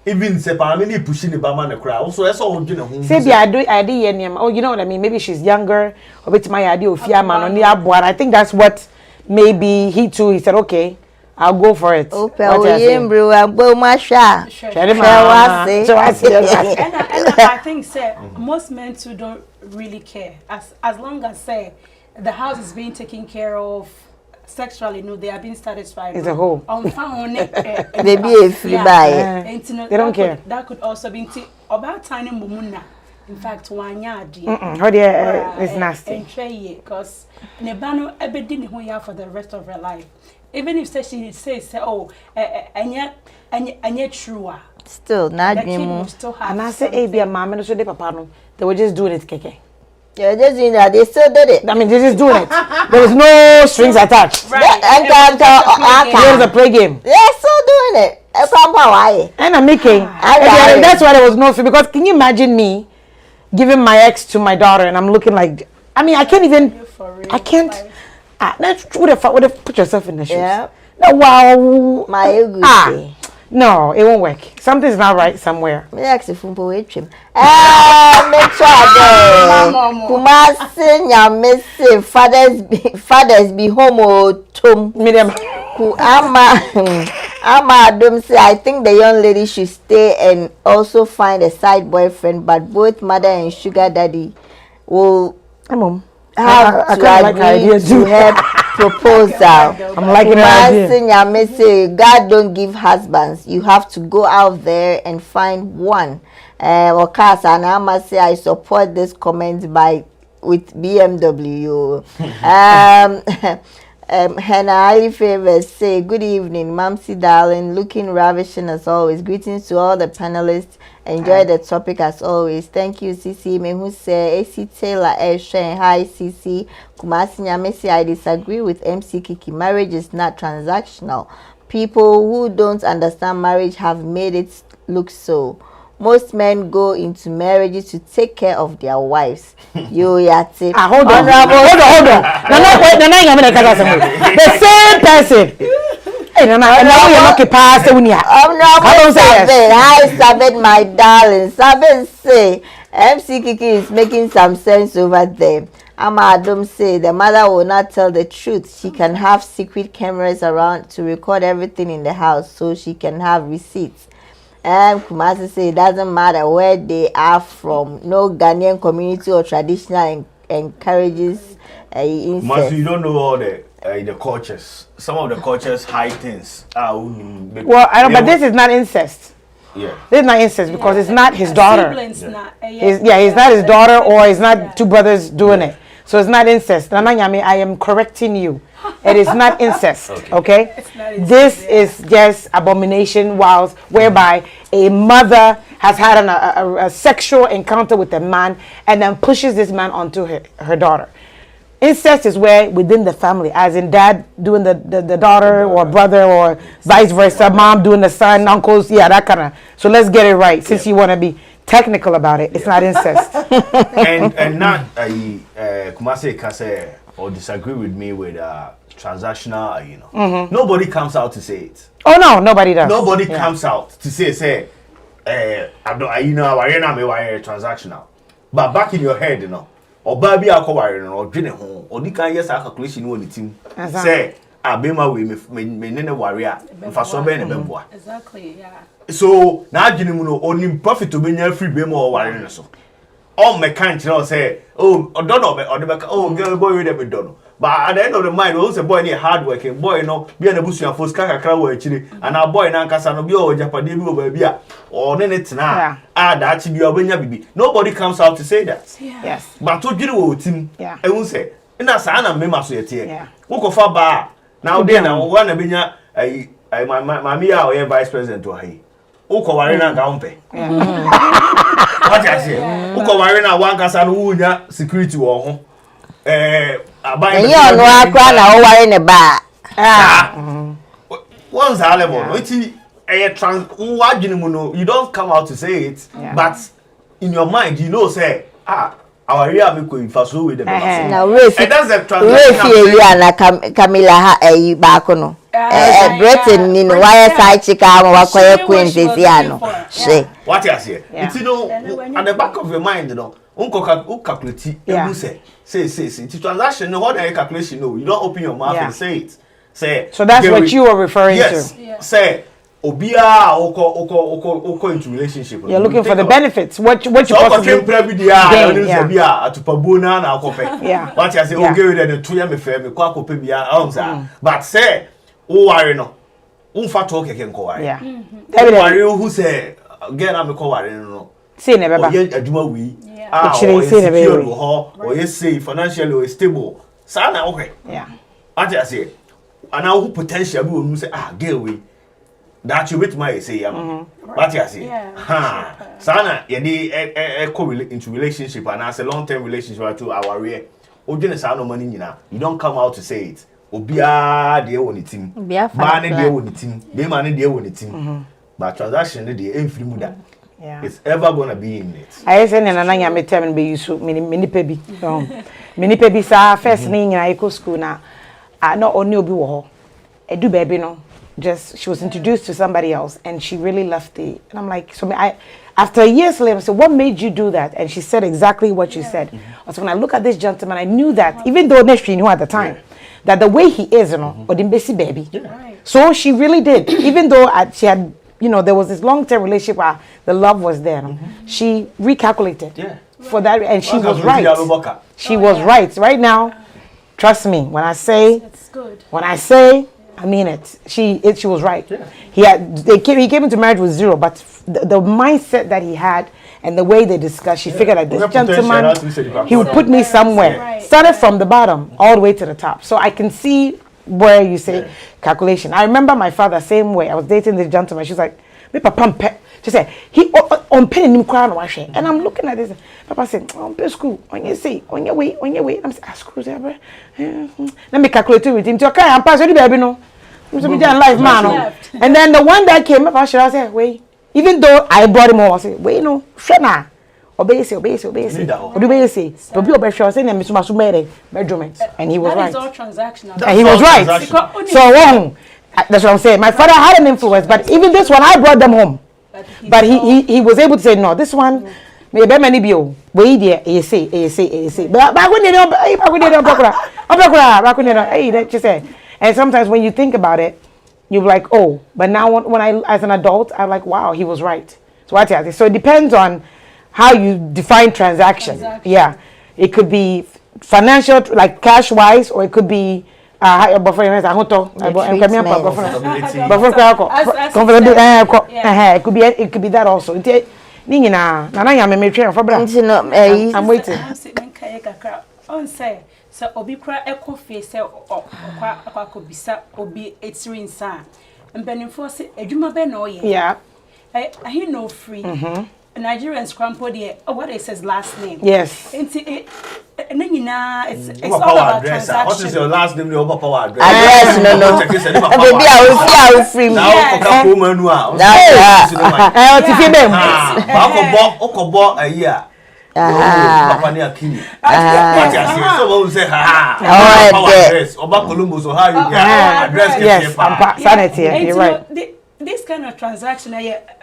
even say pa me ne push ne ba ma ne kra so eso o dwene ho say I do ye name oh you know what I mean maybe she's younger or bit my idea ofia man on the aboa I think that's what maybe he too he said okay I'll go for it. Okay, bro, I'm going to share. And I think, sir, most men too don't really care. As long as, say, the house is being taken care of sexually, no, they are being satisfied. It's a whole. They be a free buy. They don't care. That could also be about tiny mumuna. In fact, one yard. It's nasty. Because Nebano ebedini who you for the rest of her life. Even if she says, oh, and yet true. Still, not anymore. And I say, hey, be a mom and so they papa no. They were just doing it, keke. Yeah, just doing that. They still did it. I mean, they just doing it. There was no strings attached. Right. And it was a play game. They're still doing it. And I'm making. That's why there was no fee. Because can you imagine me giving my ex to my daughter and I'm looking like, I mean, I can't even, I can't. That's what if put yourself in the shoes. Yeah. No, wow. My no, it won't work. Something's not right somewhere. Me ask if you wait him. Make sure Kumasi nyamese fathers be homo tom. Medium. Ama Adom say I think the young lady should stay and also find a side boyfriend, but both mother and sugar daddy will have to agree to her proposal. I'm liking that idea. God don't give husbands. You have to go out there and find one. Okasa and I must say I support this comment with BMW. Hannah highly favors say good evening, Mumsy darling, looking ravishing as always. Greetings to all the panelists. Enjoy the topic as always. Thank you, CC. Me who say AC Taylor Eshen. Hi, CC. Kumasi Nyamesi, I disagree with MC Kiki. Marriage is not transactional. People who don't understand marriage have made it look so. Most men go into marriages to take care of their wives. You yati. Hold on. The same person. Hey, I'm not Sabed, my darling. Sabed say MC Kiki is making some sense over there. Ama Adom say the mother will not tell the truth. She can have secret cameras around to record everything in the house so she can have receipts. Kumasi say it doesn't matter where they are from. No Ghanaian community or traditional encourages incest. Kumasi, you don't know all the cultures. Some of the cultures hide things. Well, I know, but this is not incest. Yeah. This is not incest because it's not his daughter. He's not his daughter or it's not two brothers doing it. So it's not incest. Nana Nyame, I am correcting you. It is not incest, okay? It's not incest, this is just abomination whereby a mother has had a sexual encounter with a man and then pushes this man onto her daughter. Incest is where within the family, as in dad doing the daughter or brother or vice versa, mom doing the son, uncles, that kind of. So let's get it right. Since you want to be technical about it, it's not incest. and not Kumasi can say or disagree with me with transactional, Nobody comes out to say it. Oh no, nobody does. Nobody comes out to say I transactional. But back in your head, or baby alcohol or drinking home, or the kind of calculation on the team. Say, Abema we me warrior, and for so many bemboa. Exactly, yeah. So now Jinimuno only profit to be free bemo or warrior. All my country say, oh, don't know, or the back, oh, girl boy with every donor. But at the end of the mind, we say boy need hard working boy, be an abusu for skaka wo achiri and our boy na nkasa no be o japade bi o ba bia or net na that bi obenya bibi. Nobody comes out to say that. Yes. But to dwiri wo tim. E hu say na sa na mema so yete. Wo ko fa ba na wo dey na wo na benya my mia or vice president to hi. Wo ko ware na ga umpe. What you say? Wo ko ware na wan kasa no wunya security wo ho. And you know I cry now why in the bar. Once I level, you don't come out to say it, but in your mind you know say our area me going fast with them. Now and that's the translation. Camilla back no. Britain in wire side chica wa queen Ziziano. Say what you say? It's at the back of your mind, calculate say it's transaction what are calculation you don't open your mouth and say it. Say so that's what you were referring to. Say obia oko into relationship. You're looking for the benefits. What you possibly what you say okay the 2 year me fair me kwa kope bia but say o worry no unfa talk again ko worry. Worry who say again am ko worry no. Say never back. Aduma wi. Or you say financially or stable. Sana okay. What you say? And now who potential will say girl we that you with my say what you say? Sana you into relationship and as a long-term relationship to our real. No money you don't come out to say it. Obia dey won team. Man dey won team. Be man dey won team. But transaction dey every muda. It's ever gonna be in it. I say na na nyame term be use mini pebi. Mini pebi sa first ni nyina eco school na no only obi wo ho. Edu baby no. Just she was introduced to somebody else and she really loved it. And I'm like, so after years later, I said, what made you do that? And she said exactly what you said. So when I look at this gentleman, I knew that even though she knew at the time that the way he is, Odimbesi baby. So she really did. Even though she had, there was this long-term relationship where the love was there. She recalculated for that, and she was right. She was right. Right now, trust me, when I say, I mean it. She was right. He came into marriage with zero, but the mindset that he had and the way they discussed, she figured that this gentleman, he would put me somewhere. Started from the bottom all the way to the top. So I can see where you say calculation. I remember my father same way. I was dating this gentleman. She's like, "Me papa." She said, "He on penny him crown wash." And I'm looking at this. Papa said, "On pay school. On your say, on your way." I'm saying, "School there, let me calculate with him. Okay, I'm pass the baby no." Life man. And then the one that came up, I said, "Wait." Even though I brought him over, I said, "Wait, no, shut now. Obey say. What do you say? But be obey sure say na misuma measurement." And he was right. That is all transactional. And he was right. So that's what I'm saying. My father had an influence, but even this one, I brought them home. But he was able to say, no, this one, maybe many bio. Wait there, you say. But when you don't, and sometimes when you think about it, you're like, oh, but now when I, as an adult, I'm like, wow, he was right. So it depends on how you define transaction. Yeah. It could be financial, like cash wise, or it could be it could be that also. I'm waiting. On say so obi kra eko face okwa bisa obi etirin sa mbenifo se adwuma be no ye. Yeah. I no free. Nigerians crampo there. What is his last name? Yes. It's all about transaction. What is your last name? Your power address. No. Baby, I will free me. Papa ni akini. What you say? So we say power address. Oba Columbus or how you get address. Yes, sanity. You're right. This kind of transaction,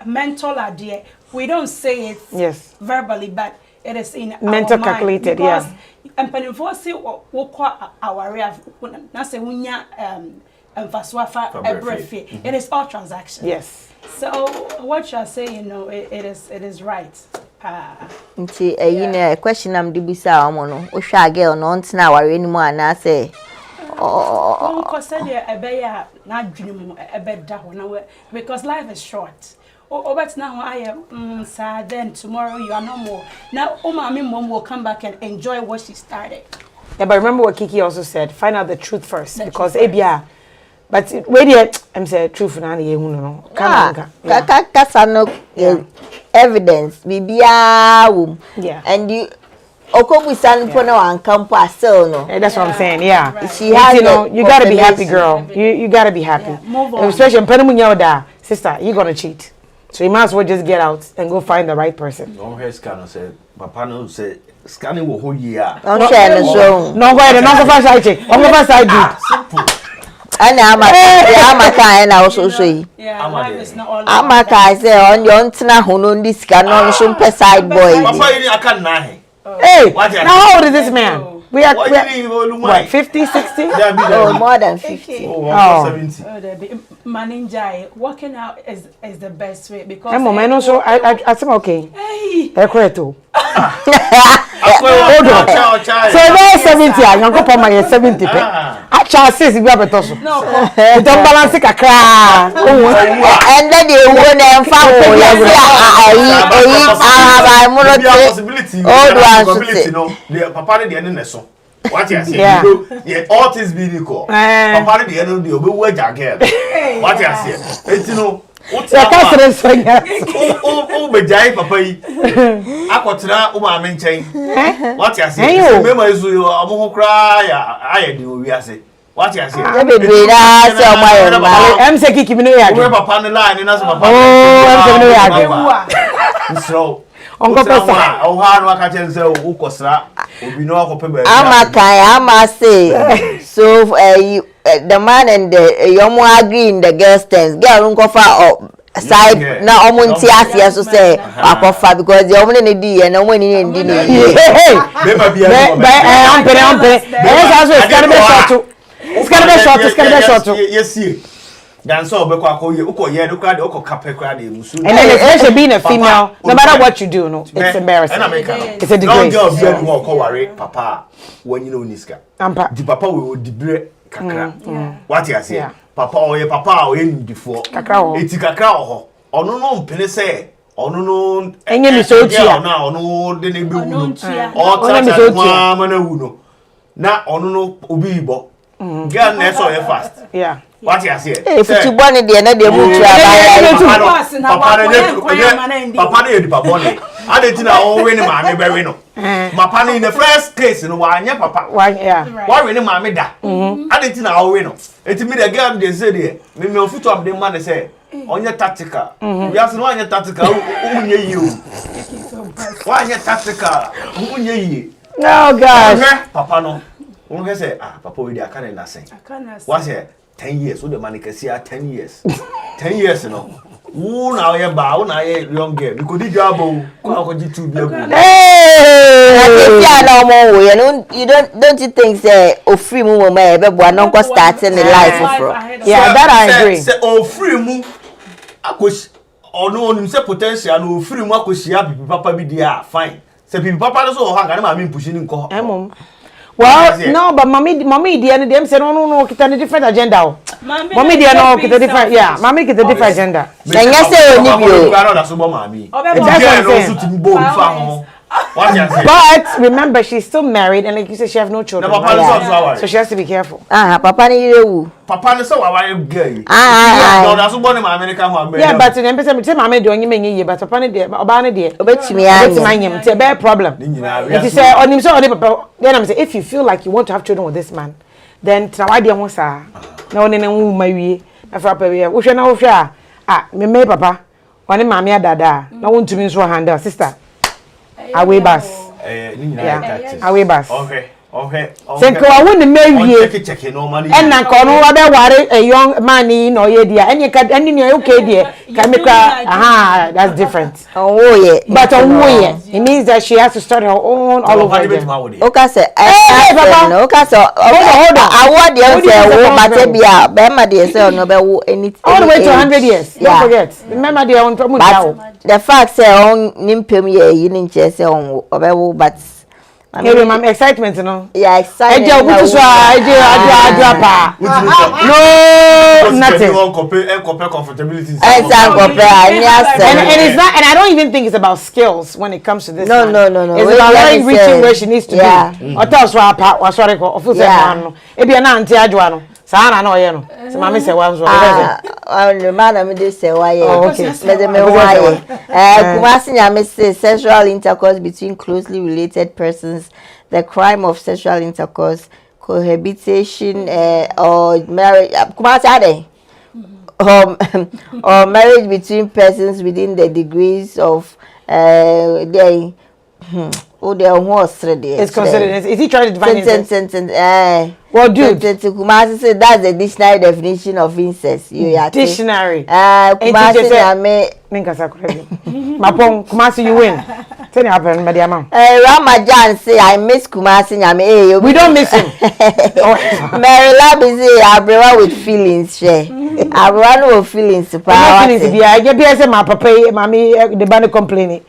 mental idea. We don't say it verbally, but it is in mental our calculated, because and penifo say our real na say wunya emfaswafa everything. It is all transaction. Yes. So what you are saying, it is right. Nti question am dibisa omo no. O hwa girl no ntina aware ni mu ana say Oh, cause I bear not dream a bed down because life is short. Oh, but now I am sad. Then tomorrow you are no more. Now, mom will come back and enjoy what she started. Yeah, but remember what Kiki also said. Find out the truth first, because ABR. But wait yet, I'm saying truth and I no. Evidence. Yeah. And you. Okobusan pono and campo no. That's what I'm saying. Yeah. She has, you gotta be happy, girl. You gotta be happy. Yeah, move on. Especially when sister, you're gonna cheat. So you might as well just get out and go find the right person. No hair scanner said, Papa no say scanning will hold year. Don't share the zone. No, go ahead, no go side check. Go side do. Simple. And Amaka and I also say. Yeah, life is not all Amaka say on your tina huno this canon some side boy. Papa, I can't nahe. Hey, now how old is this man? We are what, 50, 60? Oh, more than 50. Oh, 70. Managing working out is the best way because. I'm also I think okay. Hey. Hold on. So there's 70. I can go for my 70. I shall say we have a toss. No, don't balance it a cry. And then you won't have found the papa the end so. What you say? Yeah, all things being equal. Papa the end of the obe again. What you say? It's no. What's that? Oh, bejai papa yi. Akotra o ma me nchen. What you say? Remember you amu kra ya aye di owi ase. What you say? E be na say o ma yo. Em say kiki mi no ya. O papa no line na so papa. Oh, em say mi no ya. So Uncle Pesa. Oh, ha no aka chen say o kosra. Obi no akope ba. Ama say. So the man and the young agree in the girl stands. Girl don't for side na omunti asia so say akofa because the omun ne di and omun ni ndi ni. Be ma bia. Ampere. It's gonna be short. Yes. Dan so be kwa ko ye ukoye do kwa de ukokape kwa de musu. And then especially being a female, no matter what you do, no, it's embarrassing. It's a disgrace. Don't girl be no ko worry papa when you know niska. Di papa we dibre kakra. What you say? Papa oye papa oye ndifo. Eti kakra ho. Ono no mpene say ono no enye mi so tia na ono de na be wu. O tata kwa mana wu no. Na ono no obi ibo. Girl na so ye fast. Yeah. What you say? If you born in the na dey move to Papa na edipa born. Adeti na o we ni maame be we no. Papa in the first case no wa anya papa. Yeah. Wa we ni maame da. Adeti na o we no. Eti me the girl dey say there. Me ofuto am dey man say onye tactical. We ask no onye tactical unye yi o. Wa anya tactical unye yi. No gosh. Papa no. Won say papa we dey akane na say. Wa say 10 years, so the man can see 10 years. 10 years, you know. Who now you bow, now you young girl. You could job, you don't you think say free move but not go starting the life from. Yeah, that I agree. Say free move or no say potential no free move ko papa be there fine. Say people papa so hang and I mean pushing ko. Well, no, but mommy, the end them say no, it's a different agenda. Mommy, they no, it's a different, yeah. Mommy, it's a different agenda. And yes, but remember, she's still married, and like you said, she have no children. Right? So she has to be careful. Papa ni you. Papa so I gay. No, that's one in America. Yeah, but in emphasis, say mamma doing you, but Papa dear, Obana dear. Bet me, it's a bad problem. If you say on him, so then I'm saying, if you feel like you want to have children with this man, then try idea was no one my way. If I know, me papa, one mammy dada, no one to me so handle sister. Away bus. Yeah, away bus. Okay. Say, go, I wouldn't marry check no money. And I can't worry a young man in or dear, and you can, and you're okay, dear. Can make aha, that's different. Oh, yeah. But it means that she has to start her own all over again. Okay, sir. Okay, so hold on. I want the answer. Matebia, Bema, dear, sir, no, anything. All the way to 100 years. Don't forget. Remember, dear, on the fact, say, on Nimpim, ye, you didn't chase on, but. Maybe my excitement, you know. Yeah, excited. No, nothing. Comfortability. And it's not, and I don't even think it's about skills when it comes to this. No. It's about her reaching where she needs to be. Or tell us what part was sorry for full set. It be an auntie Adjuano. Sana no yeno. So mommy say one. The madam did say why. Okay. Let me why. Kumasi nyame say sexual intercourse between closely related persons, the crime of sexual intercourse, cohabitation, or marriage. Kumasi ade. Or marriage between persons within the degrees of they. It's considered. Is he trying to define incest? Well, dude. Kumasi say that's the dictionary definition of incest. Dictionary. Kumasi nyame. Mapong Kumasi, you win. Tell me happen, Madiama. Ramajan say I miss Kumasi nyame. We don't miss him. Mary Labi say Abrewa with feelings. Abrewa with feelings. Feelings. I get say my papa, mommy, the band complaining.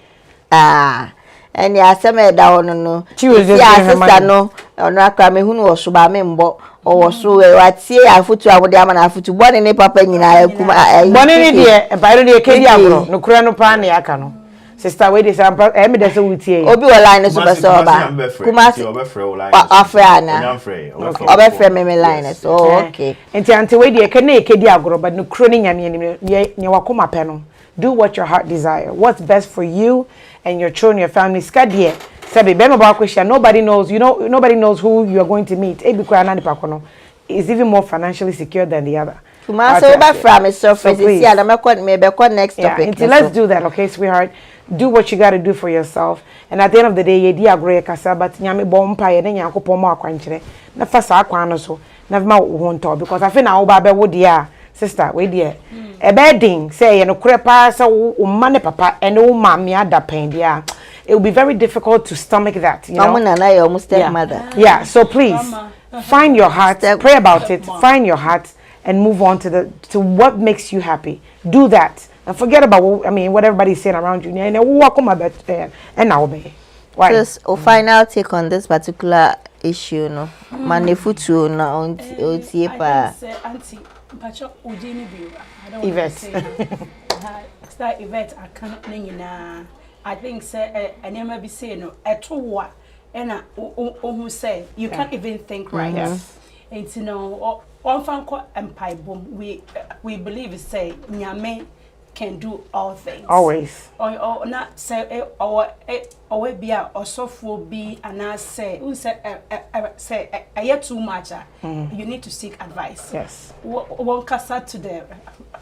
And ya seme da ono no she was just sister no ono akra me hunu wo so ba me mbo o wo so we watie afutu awode ama na afutu bone ne papa nyina kuma bone ne de e ba de kedi agro no kura no pa na aka no sister we dey sample me dey say wutie obi wo line so be so ba kuma si afra na obefre me line so okay enti we dey kedi agro but no kura ne nyame ne wakoma pe no. Do what your heart desire. What's best for you and your children, your family. Skadie. Sabi bema ba question. Nobody knows. You know, nobody knows who you are going to meet. Is even more financially secure than the other. So please. Next topic. Let's do that, okay, sweetheart. Do what you got to do for yourself. And at the end of the day, you dia agree kasa but nyame bompa ye na yakopon ma akwankyere. Na fa sa akwan no so. Na ma wo nto because I feel na wo ba be wo dia. Sister, we dear. A bedding, say, and a crepa, so money papa, and oh, mammy, ada pain, yeah. It will be very difficult to stomach that, you know. And I almost stepmother. Yeah, so please find your heart, pray about it, find your heart, and move on to what makes you happy. Do that. And forget about what everybody's saying around you. And walk on my bed and now obey. Why? Just a final take on this particular issue, no. Manefutu na ontie pa. Pacho Ujini Biwa. I don't Yvette. Start Yvette, I can't name I think, say, I never be saying no, at all. And who say, you can't even think right. Yes. It's on Fanko Empire Boom, we believe, say, Nyame can do all things. Always. Or not say, or be or so be, and I say, who say, I hear too much. You need to seek advice. Yes. One cast to the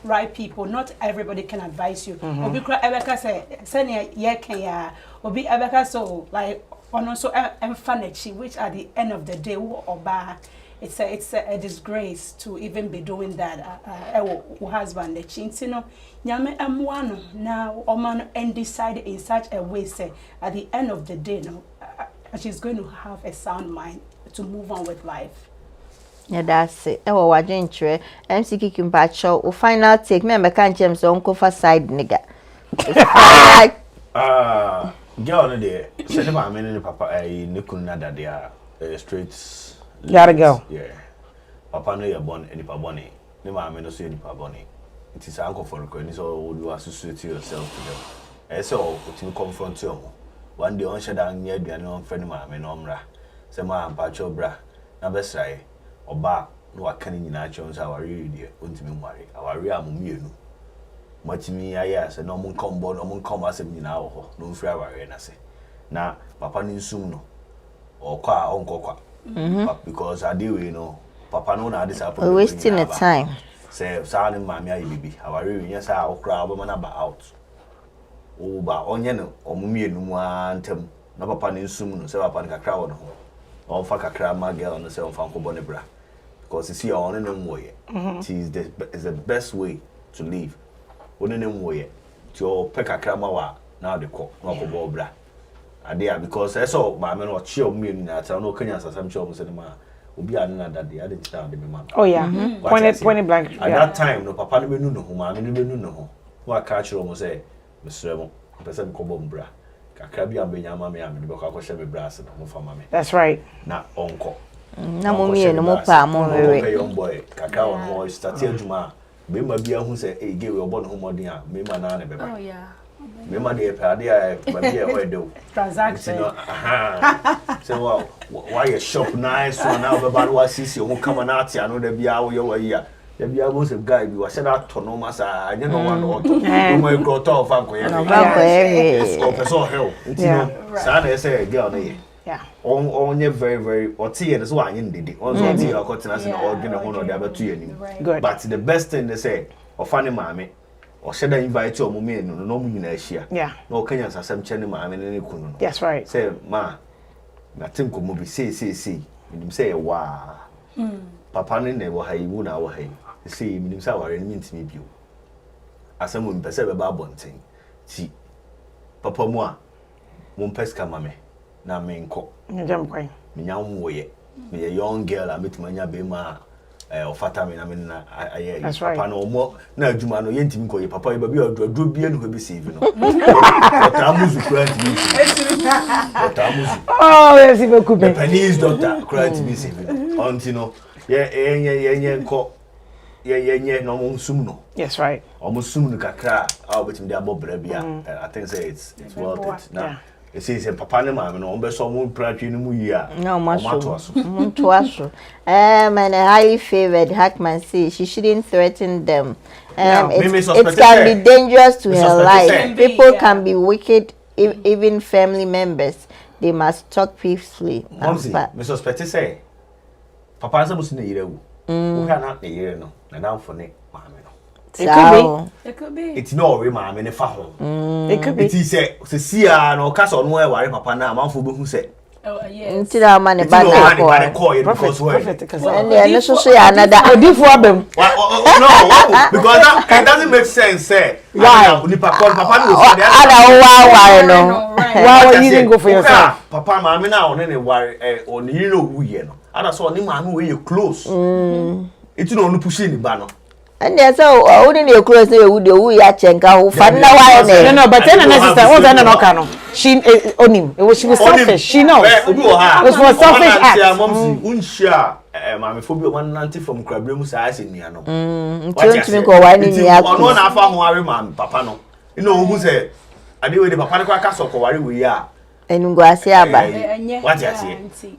right people. Not everybody can advise you. Or be Ebeka say, send ye can ya, or be Ebeka so like on also and furniture, which at the end of the day, or bar. It's a disgrace to even be doing that. Husband, the chinsino, nyame amwano now oman and decide in such a way. Say at the end of the day, no, she's going to have a sound mind to move on with life. Yeah, that's it. Wajintre, MC Kikimpacho, or final take. Remember, can't James uncle for side nigga. Girl, no day. Say my man papa, Nikuna that they are straight. Gotta go. Yeah. Papa no you're born any paboni. No mammy no say any paboni. It is uncle for recording, so you associate yourself to them. And so, to confront you. One day on shutdown near the unknown friend mammy no mra. Say my pacho bra. Na best say, or ba, no a canning in our chance, our real dear, unto me worry. Our real mummy. Much me, I ask, and no one come born, no one come as a minao, no flower, and I say. Now, papa nin soon or qua uncle qua. Because I do, you know, Papa no na disappointed. We're wasting the time. Say, sounding mammy, I baby. Our really, yes, I'll cry woman about out. Oh, but onion or mummy, no one tem. No papa in soon, so upon a crowd. Or fuck a crab, my girl on the cell phone for Bonnebra. Because you see, on any way, it is the best way to live. On any way, to peck a cramawa, now the cock, no bobra. Adia because I saw my man or chill me in that I know Kenyans as I'm sure cinema will be another day. I didn't stand the man. Oh yeah. Point blank. At that time no papa no no who man no no who I catch almost say Mr. Person Cobombra kakra bi ambenya mama ya me be kwa kwhye me brass no mo fa mama. That's right. Na onko. Na mo mie no mo pa mo wewe. Okay young boy kakra on mo start adwuma. Be ma bia hu say e ge we obo no modern a me ma na be ba. Oh yeah. Me ma de pa de a ba bia we do. Transaction. So wow, why you shop nice one now be ba wa sisi who come na ati ano da bia wo ye wa yi a. Da bia go se guy bi wa se da to no ma sa anye no one auto. No mo go to fa ko ye. No ba ko e. So person hell. Ntino sa na say girl na ye. Yeah. On very or tea and so I did on so tea or cotton as an organ or the other 2 years. Good. But the best thing they say, or funny mammy, or should I invite your mummy no mumination? Yeah. No Kenyans are some chenny mammy and any kuno. That's right. Say, ma, nothing could move say, and say, wow. Papa never hay woon our hay. See, himself or any to me view. As someone perceive about one thing. See, Papa moi, won't pesca mammy. Na me nko Njam kwan me nyam wo ye me a young girl a metumanya be ma ofata me na me na aye papa no mo na adwuma no yentimi ko ye papa ye ba bi odro bi enu be save no otamuzu kranti bi otamuzu oh yes ibe ku be Japanese doctor kranti bi save no onti no ye nko ye no mo sum no. Yes, right. Almost sum no kakra a obetim de abobra bia I think say it's worth it now. It says papa ne mama no be so mo pratwe no mu yi a no to aso and a highly favored Hackman says she shouldn't threaten them. It can be dangerous to her life. People can be wicked, even family members. They must talk peacefully. Mumsy, me suspect say papa say musu na yire wu wo hwa na yire no na dan fo ne mama no. It could be. It's no we mama ne fa ho. It could be. It is say see no ka so no e ware papa na amanfo be hu say. Oh yes. Ntira ma ne ba na ko. Prophet And no so ya another odifu abem. No, because it doesn't make sense say. Why? Papa no say why no. Why you didn't go for yourself? Papa mama na one ne ware on you know wu ye no. Ada so ni mama we close. It no no push ni ba no. And there's only the close we ya chenka who fan na why no but then sister what then no can she on him she was selfish she knows it was for selfish act Mumsy unshia mama phobia one nanti from krabremu sa asenia no ntimi ko why ni ya ono na afa ho are mama papa no you know who say ade we the papa no ka so ko ware we ya enungo ase aba what you say.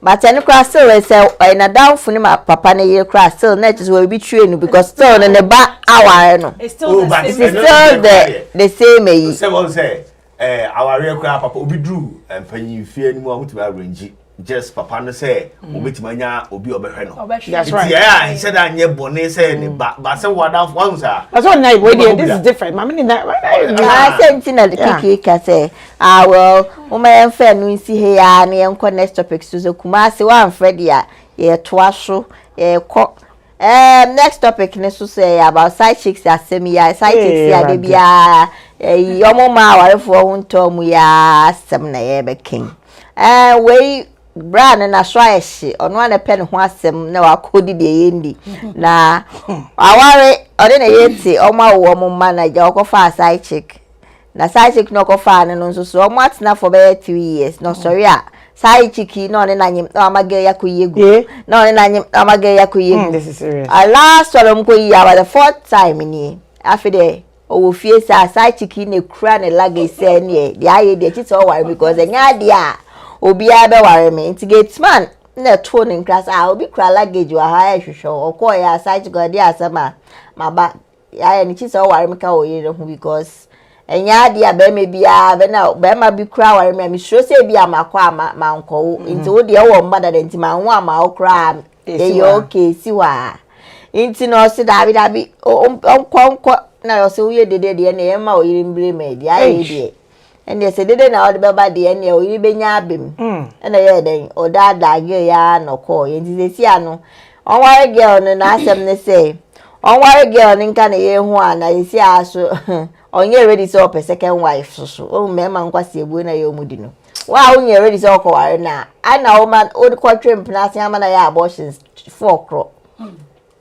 But any class still say in a down for my papa na year class still net is will be true because still in the back hour no. It's still the same age. Someone say our real crap papa obi drew and penny fear ni mo to arrange just papa no say obetimanya obi obehwe no. That's right. Yeah, he said anye bone say ne but say what down one sir. That's what night wait this is different mama in that I said na the kiki ka say well Uma enfe no nsi he ya na enko next topic so Kumasi wa Freddy ya ye toaso ye ko next topic ne so say about side chicks asem ya side chicks ya de bia yomo ma warefo ho ntom ya asem na ye be king we brand na so ahye ono na pen ho asem na wakodi de yendi na aware ode na yeti oma wo mo manager okofa side chick na side chick no ko fa no nso so omo atena for be 3 years no sorry a side chick no ne nanyim no amage yakuyegu no ne nanyim amage yakuyegu this is serious last one ko yi about the fourth time ni afide o fie sa side chick ne kura ne lage se ne dia ye de tito worry because enya dia obi abe worry me intigate man na to ne class obi kura luggage wa ha hwehwe okọ ya side chick dia asama maba ya ni tito worry me ka o ye ho because enya dia be me bia be na be ma bi kura ware me sure say bia makwa ma nko nti wo de wo mbada de nti ma ho ama okra e yo okay siwa nti no se dabi onko na yo se uye dede de na ye ma oyiri mbre me dia ye de ene se dede na o de beba de ne oyiri benya abem na ye den o da ge ya no ko ye nti se si ano on ware girl no na asem ne say on ware girl nka na ye hu ana ye si aso onye ready so per second wife so o me ma nkwasi ebu na ye omudi no wa onye ready so ko ware na ana o man o ko twem pnase ama na ya abortions 4 cro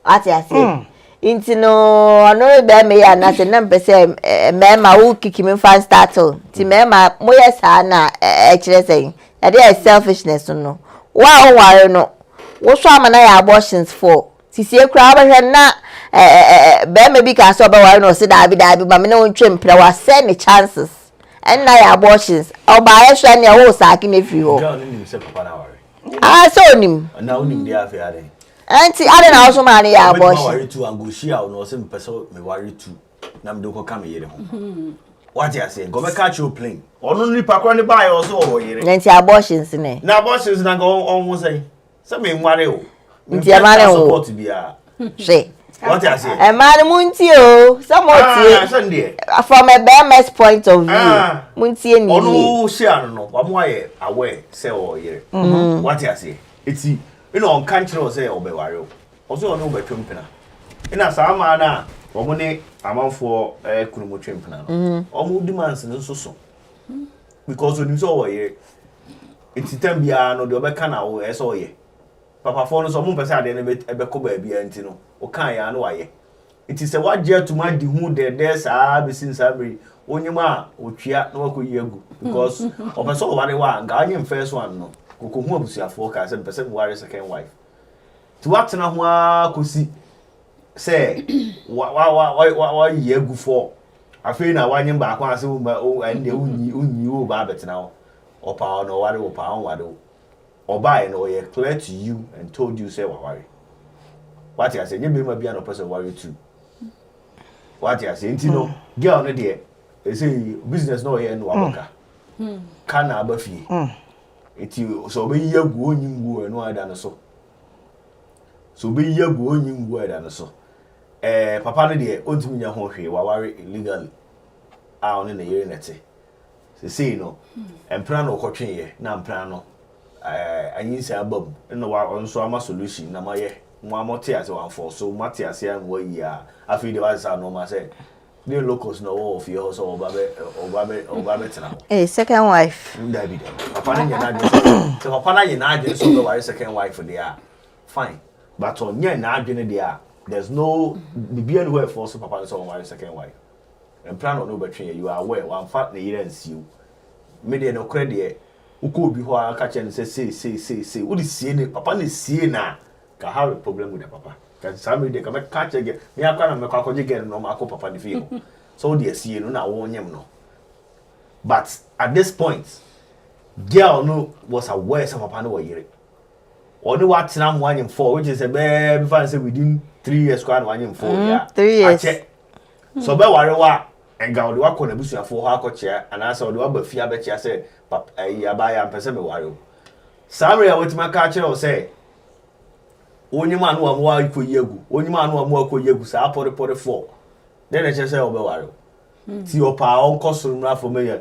ati ase Inti no no be me ya na se na mpese me ma wo kiki me fan startle ti me ma moye sa na kire say e dey selfishness no wa o ware no wo so amana ya abortions for sisi ekura ba hwe na be me bi ka so ba ware no se da bi ma me no ntwe mpra wa se ne chances and na ya abortions o ba ye hwe ne wo sa ki na free ho girl ni se papa na ware so nim na unim dia afi ade anti ade na also man ya abortion worry too and go share no say me person me worry too na me do ko come yere ho what you say go be catch your plane onu nipa kwa ni buy also o yere anti abortions ne na abortions na go on say me worry o nti amane o support bia she what you say man munti o some tie from a BMS point of view munti ni onu share no wa mo aye aware say o yere what you say it's on country or say obeware also no betwem pena ina sa ma na omo ne amanfo kunumo twempena no omo demands no so because oni so wo ye enti tambia no de obeka na wo so ye papa fo no so mo pese ade ne be ko ba bia enti no o kan ya no waye enti se waje atuma di hu de saa be sin saa bri onyima otwia na wako yegu because opeso wo ware wa nga anye first one no ko hu abusuafo ka se pese mo ware second wife ti watena ho akosi se wa yegu for afei na wanye ba akwa ase wo ande unyi wo ba betena ho opa no ware opa on ware oba no ye clear to you and told you say wa ware what you say nye be ma bia no person worry too what you say enti no girl no de e say business no ye no aboka kana abafie eti so be yegu onyingu eno ada no so be yegu onyingu ada no so papa no de ontimi nya ho hwe wa ware illegally a on ne yere nete say no empra no kotwe ye na empra no anyinsa abam no wa onso ama solution na maye mo amote ase wan for so mate ase an wa yi a afi de wa sa no ma say the locals no wo of your so obabe tena second wife David papa na nyana de so papa na nyana de so be ware second wife there fine but on nyana adwene there there's no bibia no where for so papa so ware second wife and plan on no betwe you are aware one fact na yire nsiu me de no credit e uko obi ho aka che ne say wo di sie ne papa na sie na ka have a problem with the papa can some dey come catch again me akwa na me kwa koje get no ma ko papa de fie so dey see no na wo nyem no but at this point girl no was aware say papa no wo yire oni wa tena mo anyem for which is a be fan say within 3 years kwa no anyem for yeah 3 years so be ware wa enga odi wa ko na busuafo ho akochea anasa odi wa ba fie abechea say papa abaya mpese me ware o samre ya wetima ka kire o say onyima anu amwa ikoyegu onyima anu amwa ikoyegu sa apore for then e say obeware ti opa onko suru na for me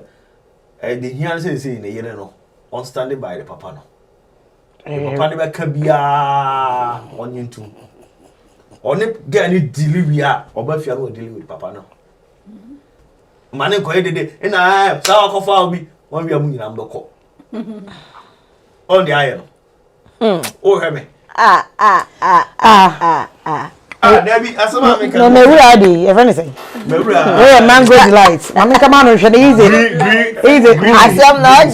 the hian say na yere no on standing by the papa no papa ne be ka bia onyintu oni get any delivery oba fia no deal with papa no mane ko edede ina sa akofa obi won bia mu nyina mbeko on the iron o heme Debbie, asama me no me wura di e friend say me wura we mango delight mama come on hwe easy asem na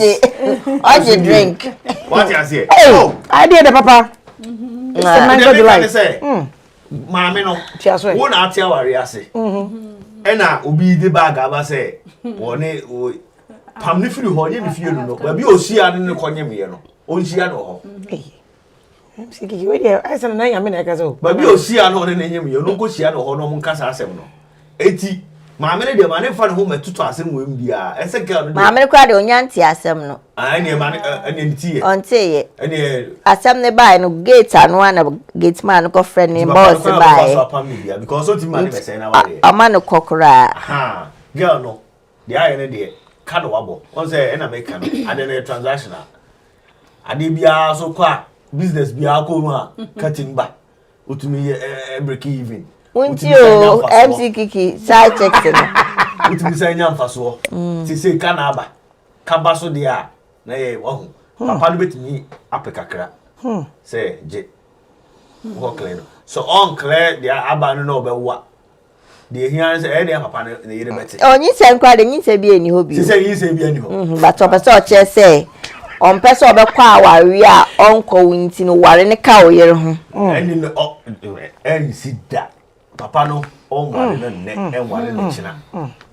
oje drink what you say oh I did the papa it's the mango delight mama no chiaso wo na atia ware ase ena obi de bag aba say woni pam ne firi ho ye ne fie no ba bi osia ne konyem ye no onsia no ho Mumsy we dey I say na yame na kaso ba bi osia no ne nyem ye no ko sia no ho no mun kasa asem no eti maame ne de ma ne fa ne ho matuto asem wem bia ese girl no maame kwa de onyanti asem no ne ma ne ntie onte ye ne asem ne bai no gate anu na gate man ko friend ne boss bai because so ti ma ne be say na ware ama no kokora ha girl no de aye ne de card wabo on say na make am ade na transactional ade bia so kwa business bia ko mu a cutting ba utumi break even unti o MC Kiki side checks no utumi say nyam faso ti say kana aba kaba so de a na ye papa no betumi apekakra say je wo clean So on clear the abanu no be wa. The here say any papa na yire beti. Oh, nyi se nkwa de nyi se bi eni ho bi. Say yin se bi eni ho. But opese o che say on pese obekwa aware a onko winti no ware ne ka oyere ho. Eni no eni si da. Papa no on ware na ne en ware ne china.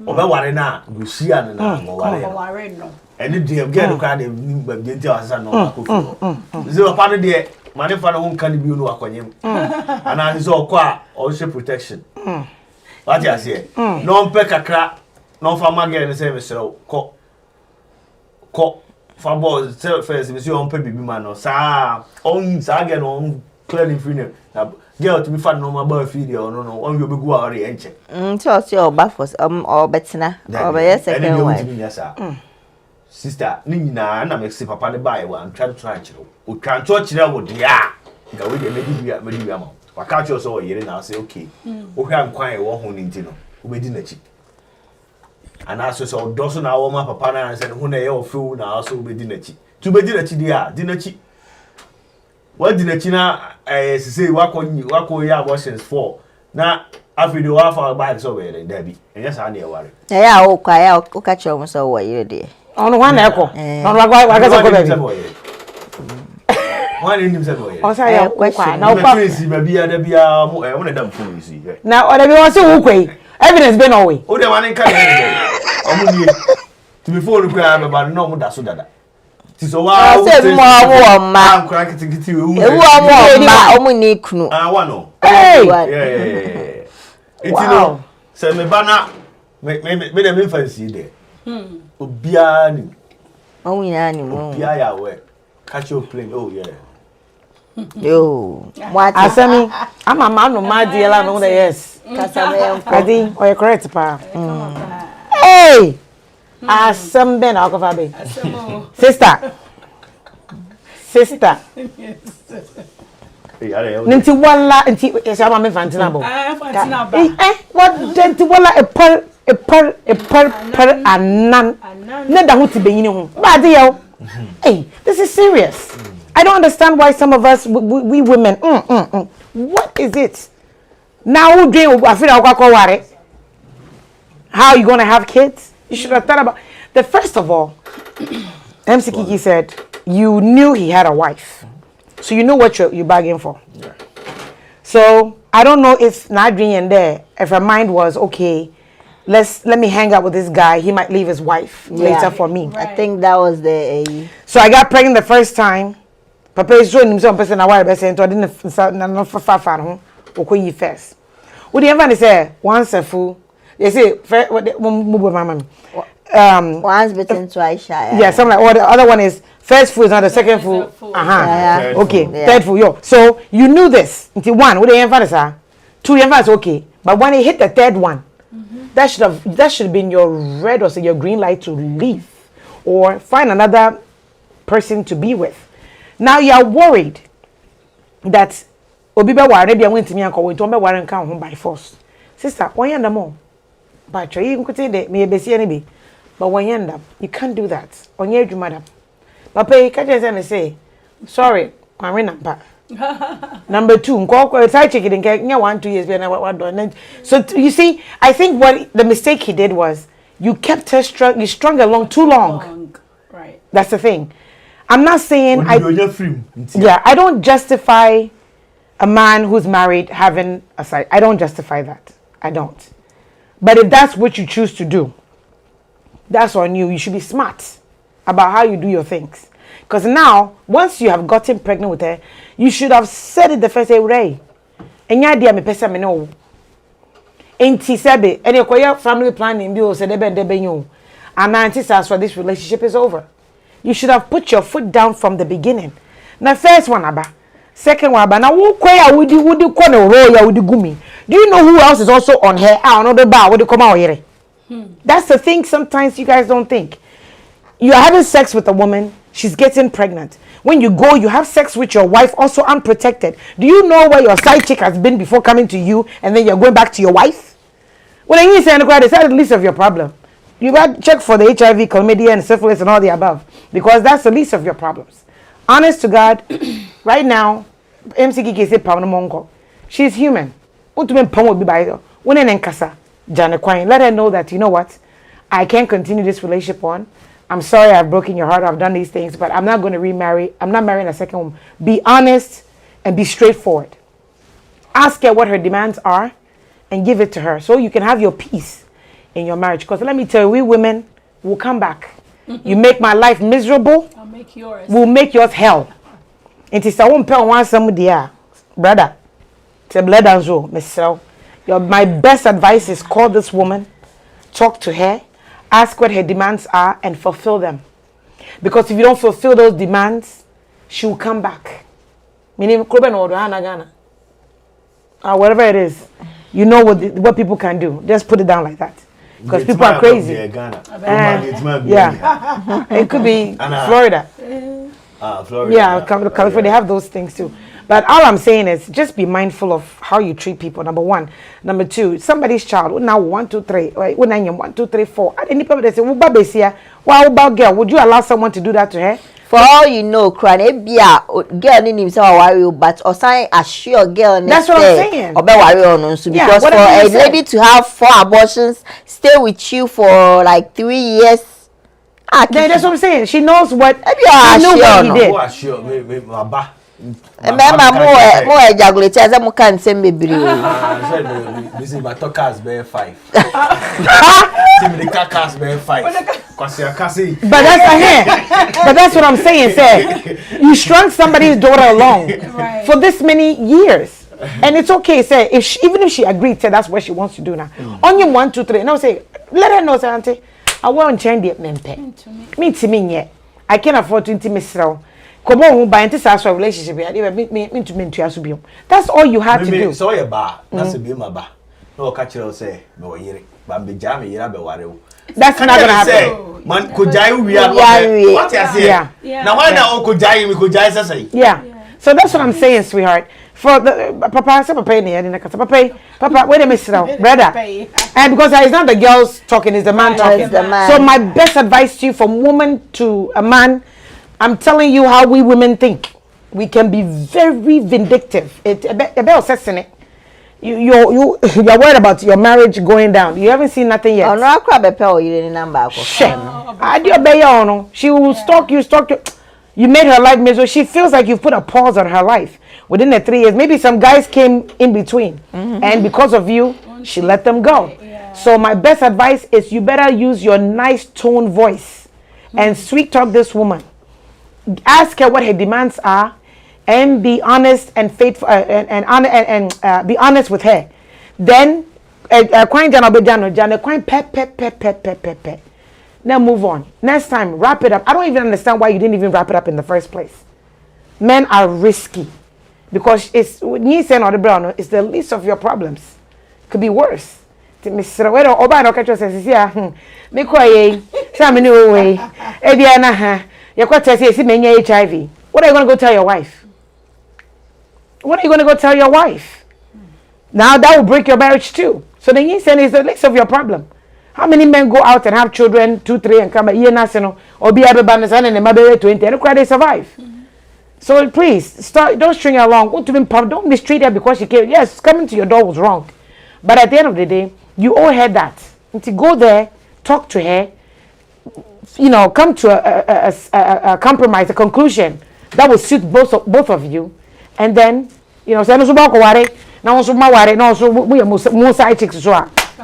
Obe ware na gusia na mo ware no. Eni de get no ka de nti asa no akofu. Ze papa no de mane fa no ho kan bi no akonyem. Ana nso okwa o she protection. What you say? No pe kakra no fa magere ne say mesero ko fa boy say first me see on pe bibi man no sa on sa get no clearly free na girl to me fa no ma ba free there no on you be go aware enche So say oba for or betina or be yes second wife. Sister ni nyina na me say papa ne buy one try to chiro o try to chiro wo dia ga we dey medi ama waka cho so yere na say okay wo hwa nkwan e wo ho ni ntino wo be di na chi ana so doso na wo ma papa na say ho na ye ofu na so be di na chi tu be di na chi dia di na chi wa di na chi na say wako ya abortions for na afido wa fa bag so we da bi enya sa na e ware Ya o kwa ya o ka cho mo so wo yere de. Ono wa na eko. Ono wa ga so ko baby. One in himself. O say ya kwa na o pa si ba bia da bia mo na dam phone si. Na o da bi won say wo kwai. Evidence be no way. O de wan kan ni. Omo ni. To be phone kwa ba ba no mo da so dada. Ti so wa o say mo awo ma. Am kra kitikiti we wu. Ewu awo ma omo ni kunu. Ah wa no. Hey. Yeah. Itino. Say me bana me de me fancy there. Obia ni. Omo ina ni mo. Obia ya we. Catch your plane. Oh yeah. Yo, what Asemi, I'm a man no my dear la no yes. Adi, or you correct pa. Hey! Asem ben alcofa be. Sister. Ninti wala nti esa ma me fantina bo. Fantina ba. What denti wala a per anan. Ne da ho ti benyini ho. Ba de yo. Hey, this is serious. I don't understand why some of us, we women, what is it? Now, who doing? I feel like how are you going to have kids? You should have thought about the first of all. MC Kiki said you knew he had a wife, so you know what you're bargaining for. Yeah. So I don't know if Nadrian there, if her mind was okay. Let me hang out with this guy. He might leave his wife later for me. Right. I think that was the. So I got pregnant the first time. Papa is showing himself person a while best and I didn't not for far or you first. Would you ever say once a fool? They say mama. Once bitten twice shy. Yeah, something like or the other one is first fool is not the second fool. Okay, third fool. Yo. So you knew this until one. Would you ever say 2 years okay, but when he hit the third one, that should have been your red or say your green light to leave or find another person to be with. Now you are worried that Obiba ware bia went to me and call to be warren come home by force. Sister, why end them all? But you could say that may be see any but when you end up, you can't do that. On your madam. Papa, you can't say, sorry, I'm in number. Number 2, call side chicken and get 1 2 years been so you see, I think what the mistake he did was you kept her strung along too long. Right. That's the thing. I'm not saying I don't justify a man who's married having a side. I don't justify that. I don't. But if that's what you choose to do, that's on you. You should be smart about how you do your things. Because now, once you have gotten pregnant with her, you should have said it the first day, Ray. And your idea me pesa me no. Ain't he said it? And your family planning bill said and auntie says for this relationship is over. You should have put your foot down from the beginning. Now, first one, Abba. Second one, Abba. Now, would you corner roll would you gumi? Do you know who else is also on her? Another bar. Would you come out here? That's the thing. Sometimes you guys don't think. You are having sex with a woman. She's getting pregnant. When you go, you have sex with your wife, also unprotected. Do you know where your side chick has been before coming to you, and then you're going back to your wife? Well, then you say, it's at the least of your problem. You got to check for the HIV, chlamydia, and syphilis, and all the above, because that's the least of your problems. Honest to God, right now, MC Kiki say, She's human. Let her know that, you know what, I can't continue this relationship on. I'm sorry I've broken your heart, I've done these things, but I'm not going to remarry. I'm not marrying a second woman. Be honest and be straightforward. Ask her what her demands are and give it to her so you can have your peace in your marriage. Because let me tell you, we women will come back. You make my life miserable, I'll make yours. We'll make yours hell. It is a one pound one somebody, brother. It's a blood and soul, Miss. My best advice is call this woman, talk to her, ask what her demands are, and fulfill them. Because if you don't fulfill those demands, she will come back. Meaning, whatever it is, you know what people can do. Just put it down like that. Because people are crazy. Yeah, it could be Florida. Florida. Yeah, California, they have those things too. But all I'm saying is just be mindful of how you treat people. Number one. Number two, somebody's child. Now 1, 2, 3. Right? 1, 2, 3, 4. And any people that say, "Wow, about girl," would you allow someone to do that to her? For all you know, cry girl need himself worry, but or sign assure girl. That's what I'm saying. Or be worry on also because for a lady to have 4 abortions, stay with you for like 3 years. That's what I'm saying. She knows what. She knows what he did. Remember, more ejaculate as I can't say me bri. This is my cars bear 5. The cars bear 5. But that's what I'm saying. Say you strung somebody's daughter along for this many years, and it's okay. Say even if she agreed, say that's what she wants to do now. On your 1, 2, 3. Now say let her know, say auntie, I won't change the mempe. Me to me yet. I can't afford to intimate. Come on, buy into such a relationship. That's all you have to do. So your bar, that's a be my bar. No catch you say, no, but be jammy, you're that's not gonna happen. Man, could I what I say? Now why now could I say? Yeah. So that's what I'm saying, sweetheart. For the papa, Papa, wait a minute now, brother. And because it's not the girls talking, it's the man talking. So my best advice to you, from woman to a man, I'm telling you how we women think. We can be very vindictive. You're worried about your marriage going down. You haven't seen nothing yet. Oh no, I grab a pill. You didn't number. She will stalk you. You made her life miserable. She feels like you've put a pause on her life within the 3 years. Maybe some guys came in between, and because of you, she let them go. So my best advice is you better use your nice tone voice and sweet talk this woman. Ask her what her demands are, and be honest and faithful, and be honest with her. Then, now move on. Next time, wrap it up. I don't even understand why you didn't even wrap it up in the first place. Men are risky because it's the least of your problems. Could be worse. Mr. Wedo Oba catch says, "Yeah, make way. Some new way. Ediana, your quarter says, HIV. What are you going to go tell your wife? What are you going to go tell your wife? Now that will break your marriage too. So then you say it's the least of your problem. How many men go out and have children, 2, 3, and come here national or be able to and maybe 20 and they survive? So please don't string her along. Don't mistreat her because she came. Yes, coming to your door was wrong. But at the end of the day, you all had that. And to go there, talk to her, come to a compromise, a conclusion that will suit both of you. And then, say no suba ko ware, na so ma ware, no so we are side chicks so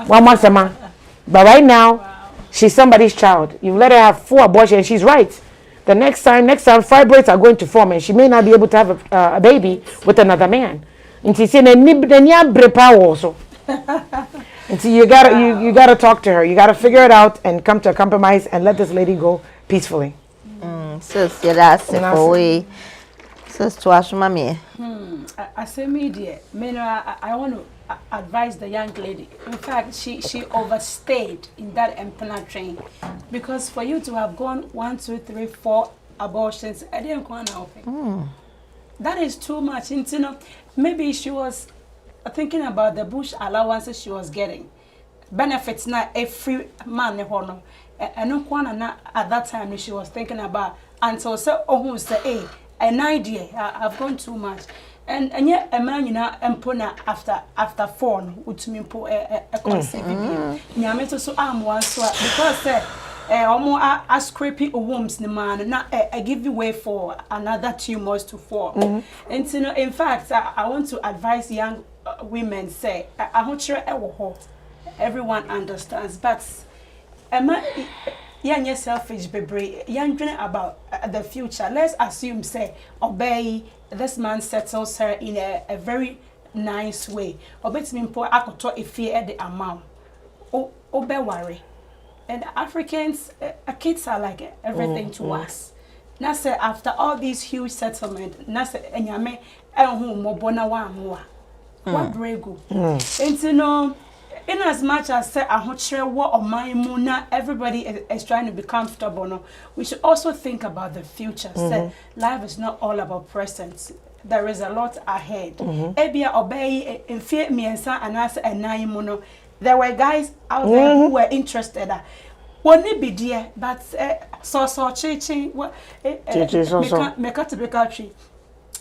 one month sama. But right now, she's somebody's child. You let her have 4 abortions, she's right. The next time fibroids are going to form and she may not be able to have a baby with another man. And she said also. And so you gotta talk to her. You gotta figure it out and come to a compromise and let this lady go peacefully. Sis, yeah, that's it for we. Sis, to ask mommy. I say media. I want to advise the young lady. In fact, she overstayed in that empire train, because for you to have gone 1, 2, 3, 4 abortions, I didn't want to open. That is too much. Maybe she was thinking about the bush allowances she was getting, benefits not every man and at that time she was thinking about until say who say an idea I've gone too much. and yet a man you know empona after 4 utumi mpo a conceive bi nyame so am one so because omo a scraping wombs the man na I give you way for another 2 months to 4 and you know in fact I want to advise young women say everyone understands but you're selfish baby young about the future. Let's assume say obey this man settles her in a very nice way obet me mpo akoto efie at the amount obey worry. And Africans, kids are like everything to us. Now say after all these huge settlement, now say enyame ehun mobona wa amwa. What brego? And you know, in as much as say ahochre wo oman na everybody is trying to be comfortable no, we should also think about the future. Say life is not all about present. There is a lot ahead. Ebia obey in fear miensa anasa enan mu no. There were guys out there who were interested. Won't be dear, but so chichi what make up to be country.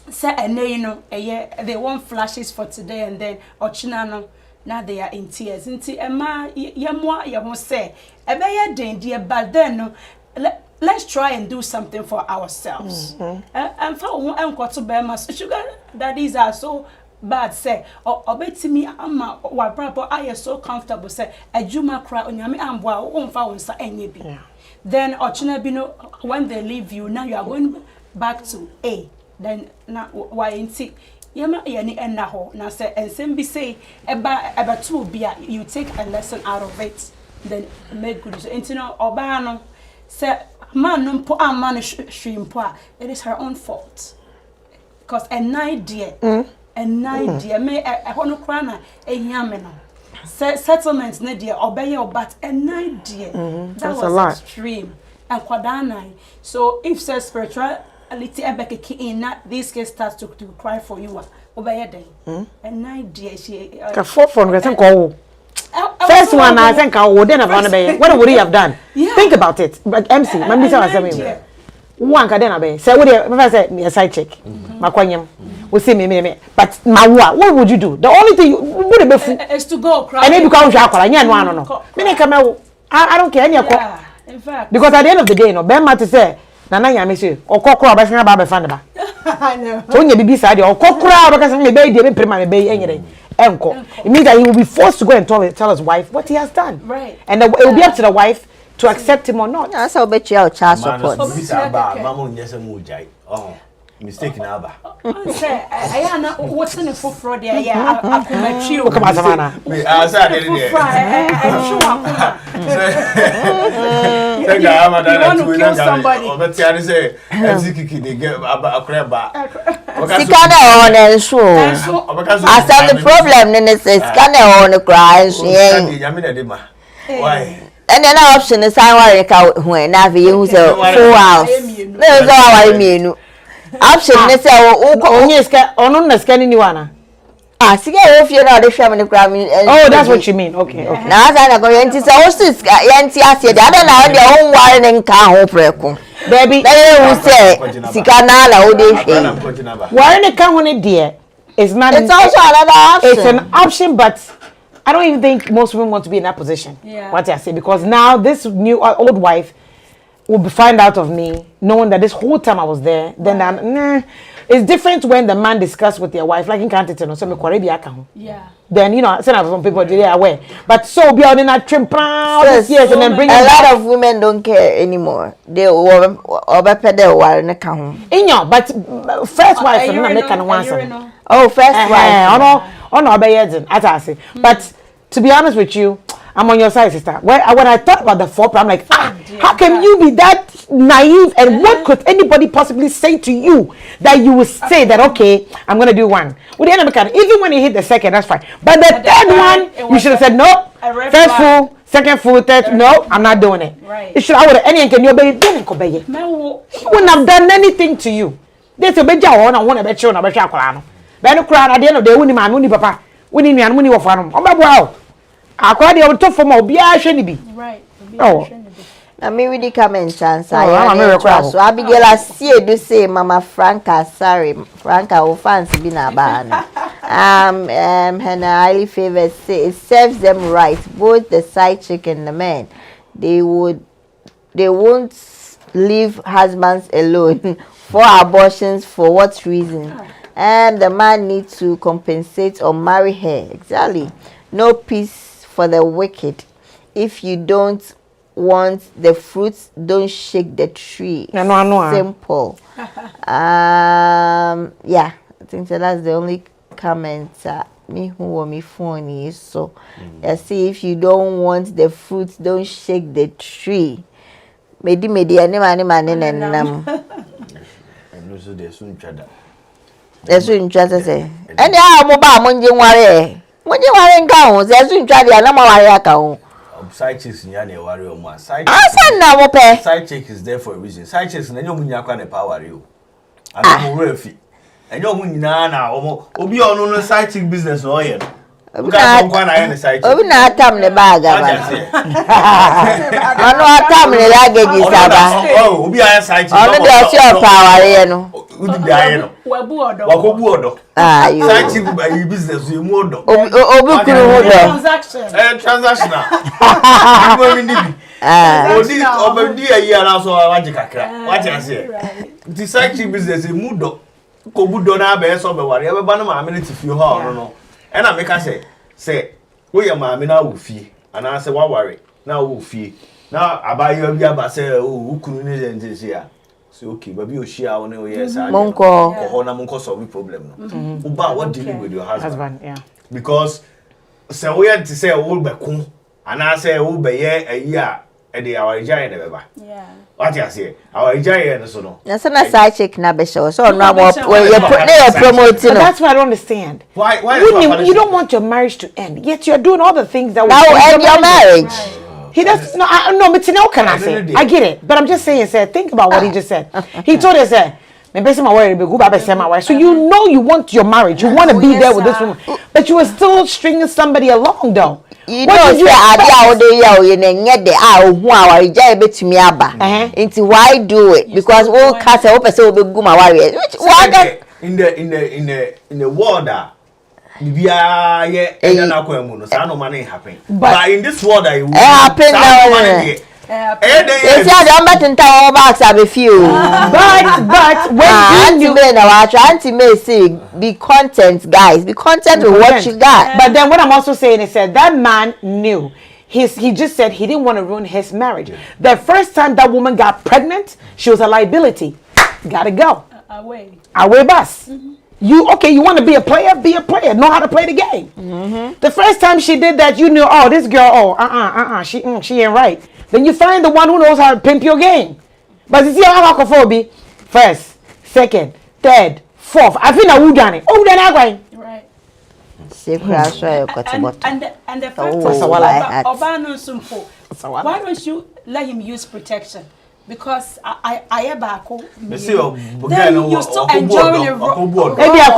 Say you know they want flashes for today and then Ochinano now they are in tears. Inti Emma yamwa yamo say ebeye den dear but then no let's try and do something for ourselves. And for one to bear my sugar daddies are so bad say obetimi ama wa brabo I so comfortable say adwuma kra onyame amboa wo mfa wonsa enye bi then ochina bi no when they leave you now you are going back to A then na why nti yema yani enna ho na say ensem bi say eba to bi you take a lesson out of it then make good so nti no oba no say man no mpo amma no hwimpo a it is her own fault because an idea and idea me hono kra na enyame no settlements na dia obeye but an idea that was extreme and kwadana so if say spirituality ebekeki in that this case starts to cry for you obeye den an idea she ka for no say ko first one I think I would then have what would he have done think about it but MC man be say one ka den abe say what say me a side check makwanyem we see me but mawa what would you do the only thing would be is to go cry and then because you are nya no me come I don't care any in fact because at the end of the day no be matter say na nyame say okokoro ba sen ba be fan ba I know so nya bibi say de okokoro ba ka sen me be de me prema me be enyere enko it means that he will be forced to go and tell his wife what he has done right and it will be up to the wife to accept him or not. That's how bet you out child support. Mistake na aba. Say I na what's in for fraud there yeah akumachi o. Come on Savannah. Me say dey there. Say ga ama da to kill somebody. O bet ya say MCKK dey get akure ba. Sikana on and so. As the problem then is sikana on the cry so. Why? And then option is I worry ka when na be use full house. There's all I mean. Option is say onye ska onu na ska ni wana. Ah, sige o fie na de hwam ni kra me. Oh, that's what you mean. Okay. Na asa na go yenti say o sis yenti ase de ada na o de o nware ne nka ho preko. Baby, na you say sika na la o de hwe. Ware ne ka ho ne de is not. It's also another option. It's an option, but I don't even think most women want to be in that position. Yeah. What I say, because now this new old wife will find out of me, knowing that this whole time I was there. Then it's different when the man discuss with your wife, like in Canton, so me kware bi aka ho. Yeah. Then some people they are aware, but so be on that trim this years and then bring a lot of women don't care anymore. They overpay their wire ne ka ho. But first wife na make kan wan. Oh, first wife. Oh no, as I say. But to be honest with you, I'm on your side, sister. When I thought about the foreplay, I'm like, how can you be that naive? And what could anybody possibly say to you that you would say that, okay, I'm going to do one? Well, the end even when you hit the second, that's fine. But the third one, you should have said, no. First full, second full, third, no, I'm not doing it. Right. It should I would have any can you obey? He wouldn't have done anything to you. There's a big job on one of the children of a child. Then the crowd at the end of the day, winning my money, papa, winning me and money of farm. Oh, wow. I call the top for my be. Right. Oh. I mean, we did come in chance. Oh, I'm a miracle. So Abigail, I see you say, Mama Franca, sorry, Franca, who fancy being a banana. Hannah highly favored say it serves them right, both the side chick and the man. They won't leave husbands alone for abortions for what reason? And the man needs to compensate or marry her. Exactly. No peace for the wicked. If you don't want the fruits, don't shake the tree. Simple. Yeah, I think that's the only comment me who want me phone is. So see, if you don't want the fruits, don't shake the tree. Medi and so they soon chada. That's what you say. And ya mobile munjin ware. Munjin ware nka they soon chada na ma ware aka side chicks in your worry on one side. Side chick is there for a reason. Side chicks and you can power you. I'm refi. And you're na obi on no side chick business no yen. Obi na atam ne bag aba. Ano atam ne luggage saba. Oh, obi aya side chick. Ono dey show power ye no. Udi dey aye no. Wakobu odo. Ah, you. Side chick business you mu odo. Obi kuru odo. Transactional. Obedi ayi ana so waje kakra. Waje ase. The side chick business mu do. Kobudo na be so be ware. E be ba no ma amenity fie ho no. And I make us say, we are mammy now with fee, and I say, what worry now with fee. Now I buy you a say, oh, who couldn't this here? So, okay, but you share on your yes, Monko solve problem. About what dealing with your husband? Yeah, because so we had to say, old Becum, and I say, oh, be a year at the hour giant ever. Yeah. What you say? Our giant so no. That's a side chick na be show. So no more you're promoting. That's what I don't understand. Why you don't want your marriage to end, yet you're doing all the things that will end your marriage. Right. He does no, but now can I say? I get it, but I'm just saying, think about what he just said. He told us so you know you want your marriage, you want to be there with this woman, but you were still stringing somebody along though. You know, say why do it? Because all cats are open so be guma warrior. In the world but in this world it will happen now. They say I don't bet in town box have a few. But when you trying to be content, guys. Be content with what you got. But then what I'm also saying is that man knew. He just said he didn't want to ruin his marriage. The first time that woman got pregnant, she was a liability. Gotta go. Away bus. You want to be a player? Be a player. Know how to play the game. The first time she did that, you knew, oh, this girl, she ain't right. Then you find the one who knows how to pimp your game. But you see how alcohol first, second, third, fourth. I think I would done it. Oh, then I going. Right. And the fact is, why don't you let him use protection? Because I back home. Then you still enjoying the maybe I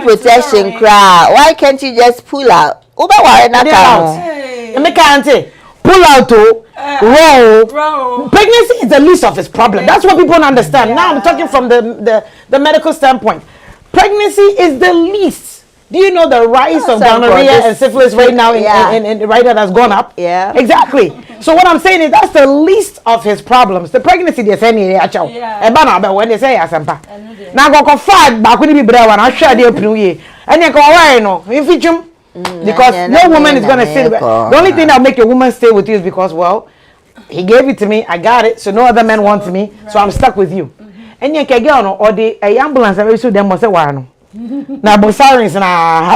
protection cry. Why can't you just pull out? Pull out roll. Pregnancy is the least of his problem. That's what people don't understand. Now I'm talking from the medical standpoint. Pregnancy is the least. Do you know the rise of gonorrhea and syphilis right now in right now has gone up? Yeah. Exactly. So what I'm saying is that's the least of his problems. The pregnancy they say when they say asampa. Now go confide back when be brave and I share the opinion. And you go why no if because no woman is going to stay. The only thing that make a woman stay with you is because, well, he gave it to me, I got it, so no other man wants me, so I'm stuck with you. And you can get on or the ambulance and so them must say why no. Now but sirens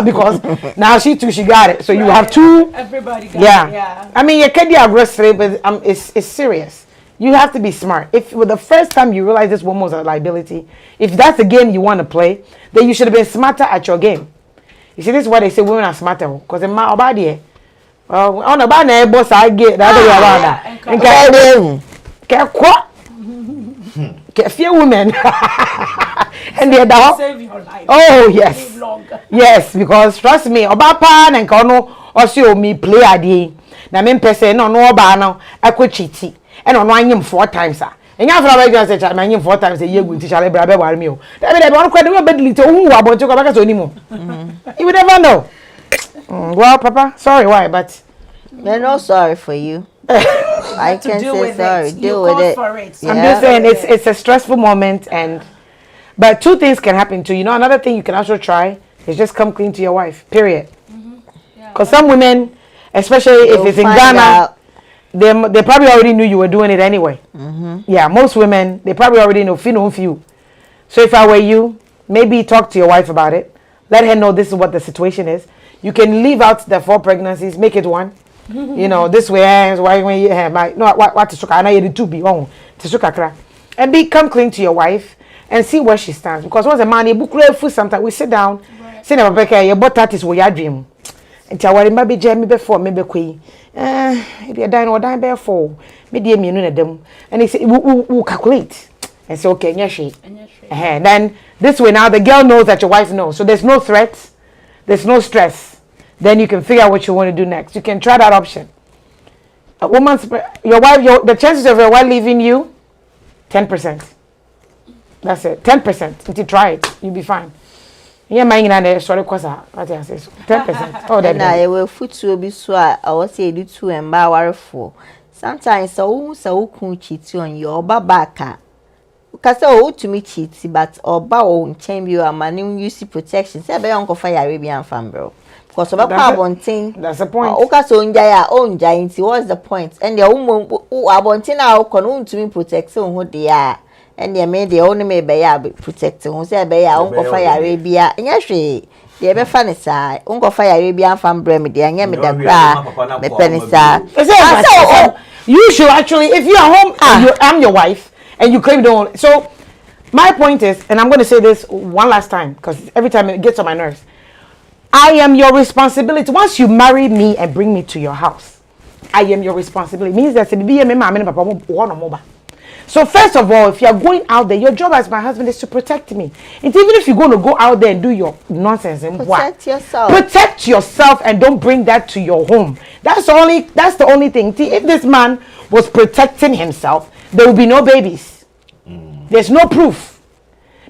because now she got it. So you have two. Everybody got it. I mean you can be aggressive, but it's serious. You have to be smart. If with the first time you realize this woman was a liability, if that's the game you want to play, then you should have been smarter at your game. You see, this is why they say women are smarter. Because in my body, Oh, on a banner boss I get the other way around. And get few women. And the dog. Save your life. Oh yes. Live longer. Yes, because trust me, oba pan and kono also me play adi. Na me person no oba no ekwo chiti. And on anyim 4 times ah. And you have to say that anyim 4 times a year with teacher bra be war me o. That be one kwede we bedli to hu wa bonto ko baka so ni mo. You would never know. Well, Papa, sorry why, but We're not sorry for you. I can say sorry. Deal with it. I'm just saying it's a stressful moment, but 2 things can happen too. You know, another thing you can also try is just come clean to your wife. Period. Because some women, especially if it's in Ghana, they probably already knew you were doing it anyway. Yeah, most women they probably already know few. So if I were you, maybe talk to your wife about it. Let her know this is what the situation is. You can leave out the 4 pregnancies, make it 1. You know, this way, why when you have my no what to suka, I to be on to suka, and come clean to your wife and see where she stands. Because once a man you book food, sometimes we sit down, say never back your but that is what your dream. And tell what maybe Jamie before maybe queen. If you're dying or dying before, maybe a minute them, and he said we'll calculate and say okay, yes she. Then this way now the girl knows that your wife knows, so there's no threat, there's no stress. Then you can figure out what you want to do next. You can try that option. A woman's, your wife, the chances of your wife leaving you, 10%. That's it, 10%. If you try it, you'll be fine. Yeah, my English sorry, cause what I say, 10%. Oh, that. I will foot to be so. I will say do 2 and bow 4. Sometimes so kun cheat on your babaka. Because to me cheat, but or bow chamber you are man use protection. Say, be uncle fire Arabian fan, bro. Because of that's the point. Okay, so own giant. What's the point? And the woman who are wanting now can to me protect who they are. And they made the only may be protecting who say be uncle fire Arabia. And yes, they be funny side. Uncle fire Arabian fan bremedy and yam the bra. The penny side. You should actually, if you are home, I'm your wife, and you claim the only. So my point is, and I'm going to say this one last time because every time it gets on my nerves. I am your responsibility. Once you marry me and bring me to your house, I am your responsibility. It means that so first of all, if you are going out there, your job as my husband is to protect me. And even if you're going to go out there and do your nonsense and protect yourself. Protect yourself and don't bring that to your home. That's the only thing. See, if this man was protecting himself, there will be no babies. There's no proof.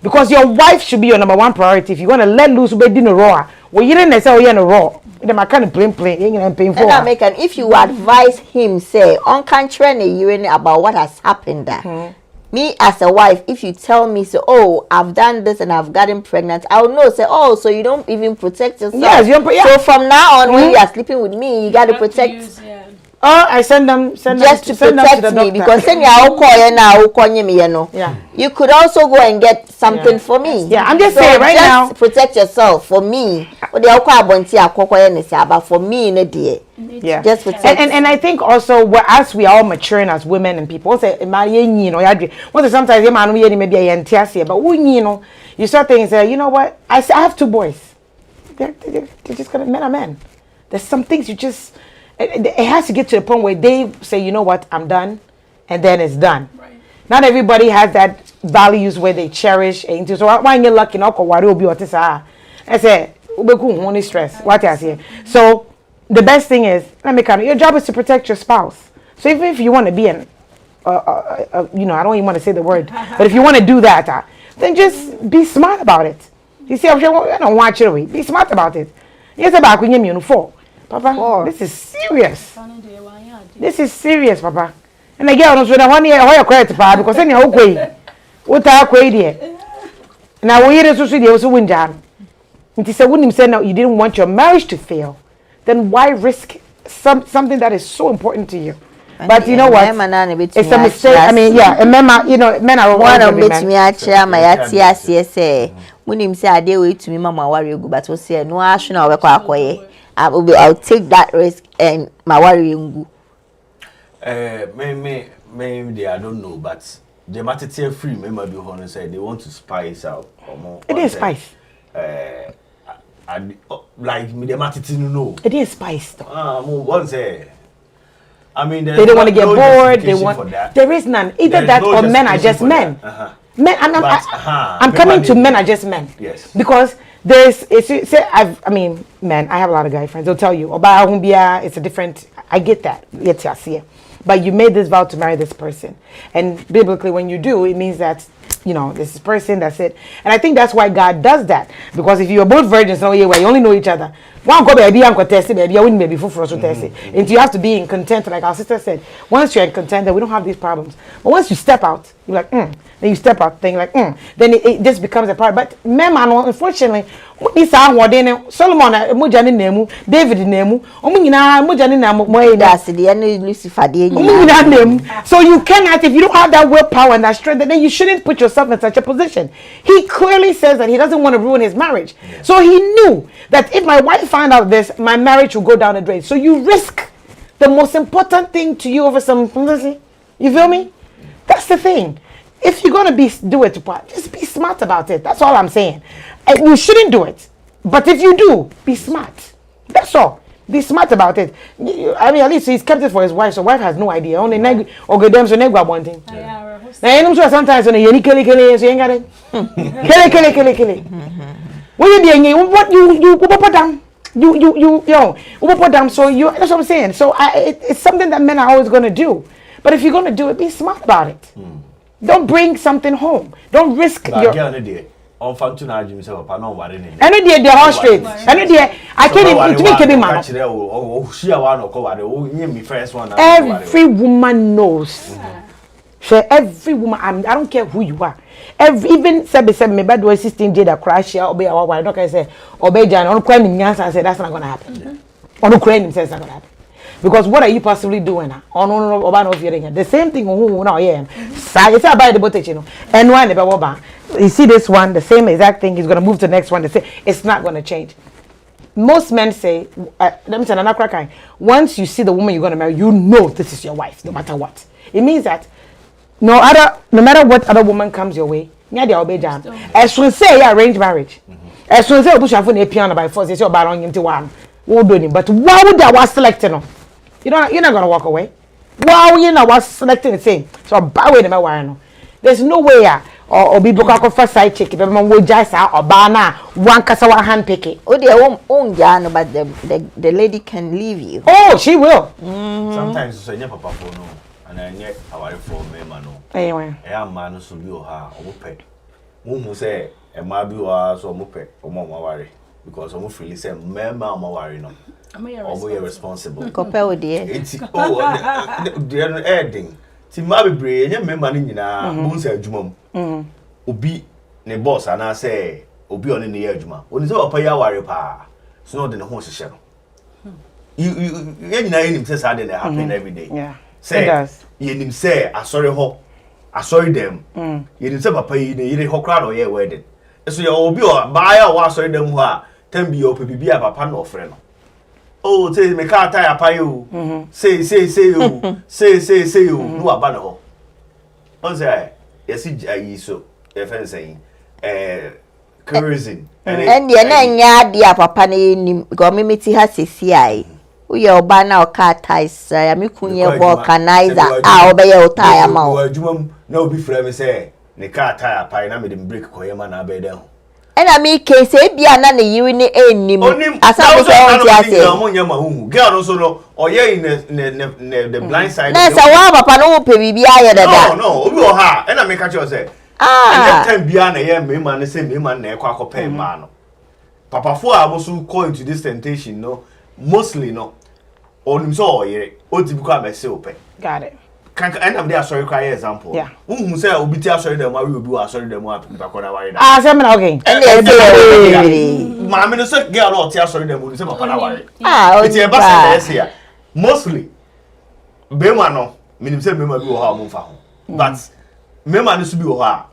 Because your wife should be your number 1 priority. If you want to let loose, be in a raw. Well, you didn't say you're in a raw. Them are kind of plain, and painful. And I make an if you advise him, say on contrary, you about what has happened there. Me as a wife, if you tell me, so oh, I've done this and I've gotten pregnant, I'll know. Say oh, so you don't even protect yourself. Yes, so from now on, when you are sleeping with me, you got to protect. Oh, I send them to protect me because then you could also go and get something for me. Yeah, I'm just saying right now. Protect yourself for me. But for me, yeah. Just protect. And I think also as we are all maturing as women and people say, sometimes but you start thinking, say, you know what? I have 2 boys. They're just gonna men are men. There's some things you just. It has to get to the point where they say, you know what, I'm done, and then it's done. Right. Not everybody has that values where they cherish. So why you lucky not will be what is I say only stress. What I say. So the best thing is, your job is to protect your spouse. So even if you want to be an, you know, I don't even want to say the word, but if you want to do that, then just be smart about it. You see, I don't want you to wait. Be smart about it. Yes, about when you're for. Papa, this is serious. This is serious, Papa. And again, I don't want to credit, Papa, because then you're okay. What are you there? Now, we are also win down. It is a woman said, no, you didn't want your marriage to fail. Then why risk something that is so important to you? But you know what? It's a mistake. I mean, yeah, remember, you know, men are one of me. I share my CSA. When him say I deal with me, Mama worry go, but we say no action. I'll take that risk and my worry. Maybe I don't know, but the material free. Maybe be honest, say they want to spice out. It is spice. and like me the matiti no. It is spice though. One say. I mean, they don't want to get bored. They want. For that. There is none. Either that or men are just men. Men, I'm coming to men are just men. Yes. Because men, I have a lot of guy friends. They'll tell you, it's a different. I get that. But you made this vow to marry this person, and biblically, when you do, it means that this person. That's it. And I think that's why God does that. Because if you are both virgins, where you only know each other. One go baby, I'm contested, baby. I wouldn't be before for us to test it. And you have to be in content, like our sister said. Once you're in content, then we don't have these problems. But once you step out, you're like, then you step out, then you're like, then it just becomes a part. But men, unfortunately, this Solomon, Mujani Nemu, David Nemu, Mujani Nemu. So you cannot, if you don't have that willpower and that strength, then you shouldn't put yourself in such a position. He clearly says that he doesn't want to ruin his marriage. So he knew that if my wife find out this, my marriage will go down the drain. So you risk the most important thing to you over some. You feel me? That's the thing. If you're gonna do it to part, just be smart about it. That's all I'm saying. And you shouldn't do it, but if you do, be smart. That's all. Be smart about it. I mean, at least he's kept it for his wife, so wife has no idea. Only them so negwa one thing. Now you know sometimes when you so you got it. Kill. What you doing? What you put down? You put down. So that's what I'm saying. So it's something that men are always gonna do. But if you're gonna do it, be smart about it. Don't bring something home. Don't risk your. On Fantu na Jim say papa no ware ni. Eno dey the horse straight. Eno dey I can't even keep man. Every woman knows. Every woman, I don't care who you are. Even me bad was 16 day that crash here obey our don't can say obey Jan on crying him answer say that's not gonna happen. On crying him says that's not gonna happen. Because what are you possibly doing now? On no fearing the same thing who now yeah. Say it's about the botage, and one the you see this one, the same exact thing, he's gonna move to the next one, the same, it's not gonna change. Most men say, once you see the woman you're gonna marry, you know this is your wife, no matter what. It means that no matter what other woman comes your way, as we say arranged marriage. As we say push a piano by force, it's your baron into one. But why would I was selecting? You're not gonna walk away. Wow, you know was selecting the same. So bow with them. There's no way or be book for side chick if everyone will just or bana one casawa hand picky. Oh, their own Jan, but the lady can leave you. Oh, she will. Sometimes so nya papa for no and I nye aware for me man no. Anyway. Man so bi o ha o pe. Who say e ma bi o so mo pe o mo worry because o mo feel say me ma mo worry no. Am I responsible? Compare with the it's the ending. Ti ma bebre nya member ni nyina Mumsy adwuma mu. Obi ne boss ana say obi on ne adwuma. Oni say papa ya ware pa. So no de ne ho hye no. You nyina yenim say say dey happen every day. Yeah. Say it does. Yenim say asori dem. Yenim say papa yi ne yire ho kra no ye wedding. So ya obi o ba ya wa asori dem ho a tembi o pe bibia papa no ofre no. Oh, say me car tire pa you. Say you. Say you. No abana ho. On say yes yi so e fen saying kerosene. And the na nya dia papa na nim go me meti ha sesi ai. Wo ye oba na o car tires ya me kunye vulcanizer a obeye o tire ma o. Adwuma na obi frɛ me say ne car tire pa na me dem break koyema na abeda ho. And I mean, case bia na ne yiri ne enim asa me say on ti ase girl no so no oye in the blind side na sa wa papa no pe bibia ye dada no obi o ha and I make catch you say and time bia na ye me man say me man na ekwa akopɛ ma no papa fo a bosu call into this temptation no mostly no onim so oye o ti bi kwa me say ope got it. Can I'm there sorry cry example. Yeah. Who say obi ti sorry dem we obi wa sorry dem wa papa na wari da. Ah, say me okay. Mama no say girl no ti sorry dem we say papa na wari. It's e ba say here. Mostly bema no minim say bema bi wo ha mo fa ho. But bema no so bi wo ha.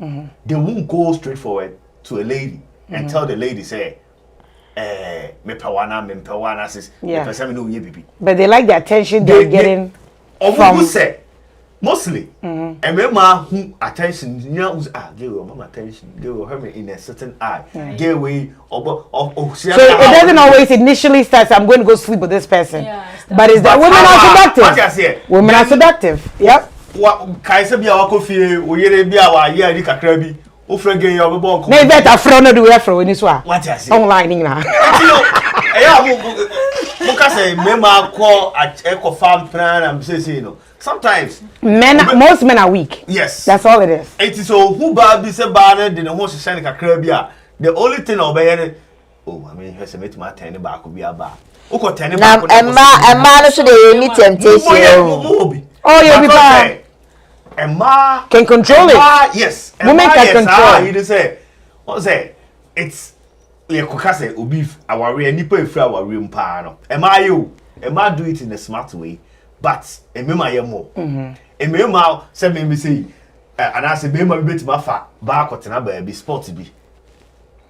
They won't go straight forward to a lady and tell the lady say me pewana sis me person me no ye bibi. But they like the attention they're getting from say mostly. And remember who attention, give mama attention, give her in a certain eye, give away, so it doesn't always initially start, I'm going to go sleep with this person. But is that women are seductive? Women are seductive. Yep. What Kaisa be our coffee, we be our year, Nika Krabi, Ufragay, your book. Maybe better from the way from this one. What I say? Online now. Say, Mema call at Eco Farm Plan and say, you know, sometimes most men are weak. Yes, that's all it is. It is so who Barbie said Barnard in the horse shining a crabia. The only thing obey oh, I mean, has a mate my tiny back will be a bar. Uko tiny back, and man should they meet temptation. Oh, you'll be fine. And ma can control it. Yes, women can control. You say, what say? It's like Kokase Ubi, our real nipple if our room pano. Am I do it in a smart way? But a mema more. A mema send me say, and I say, Mema bit my fat back or another be sporty be.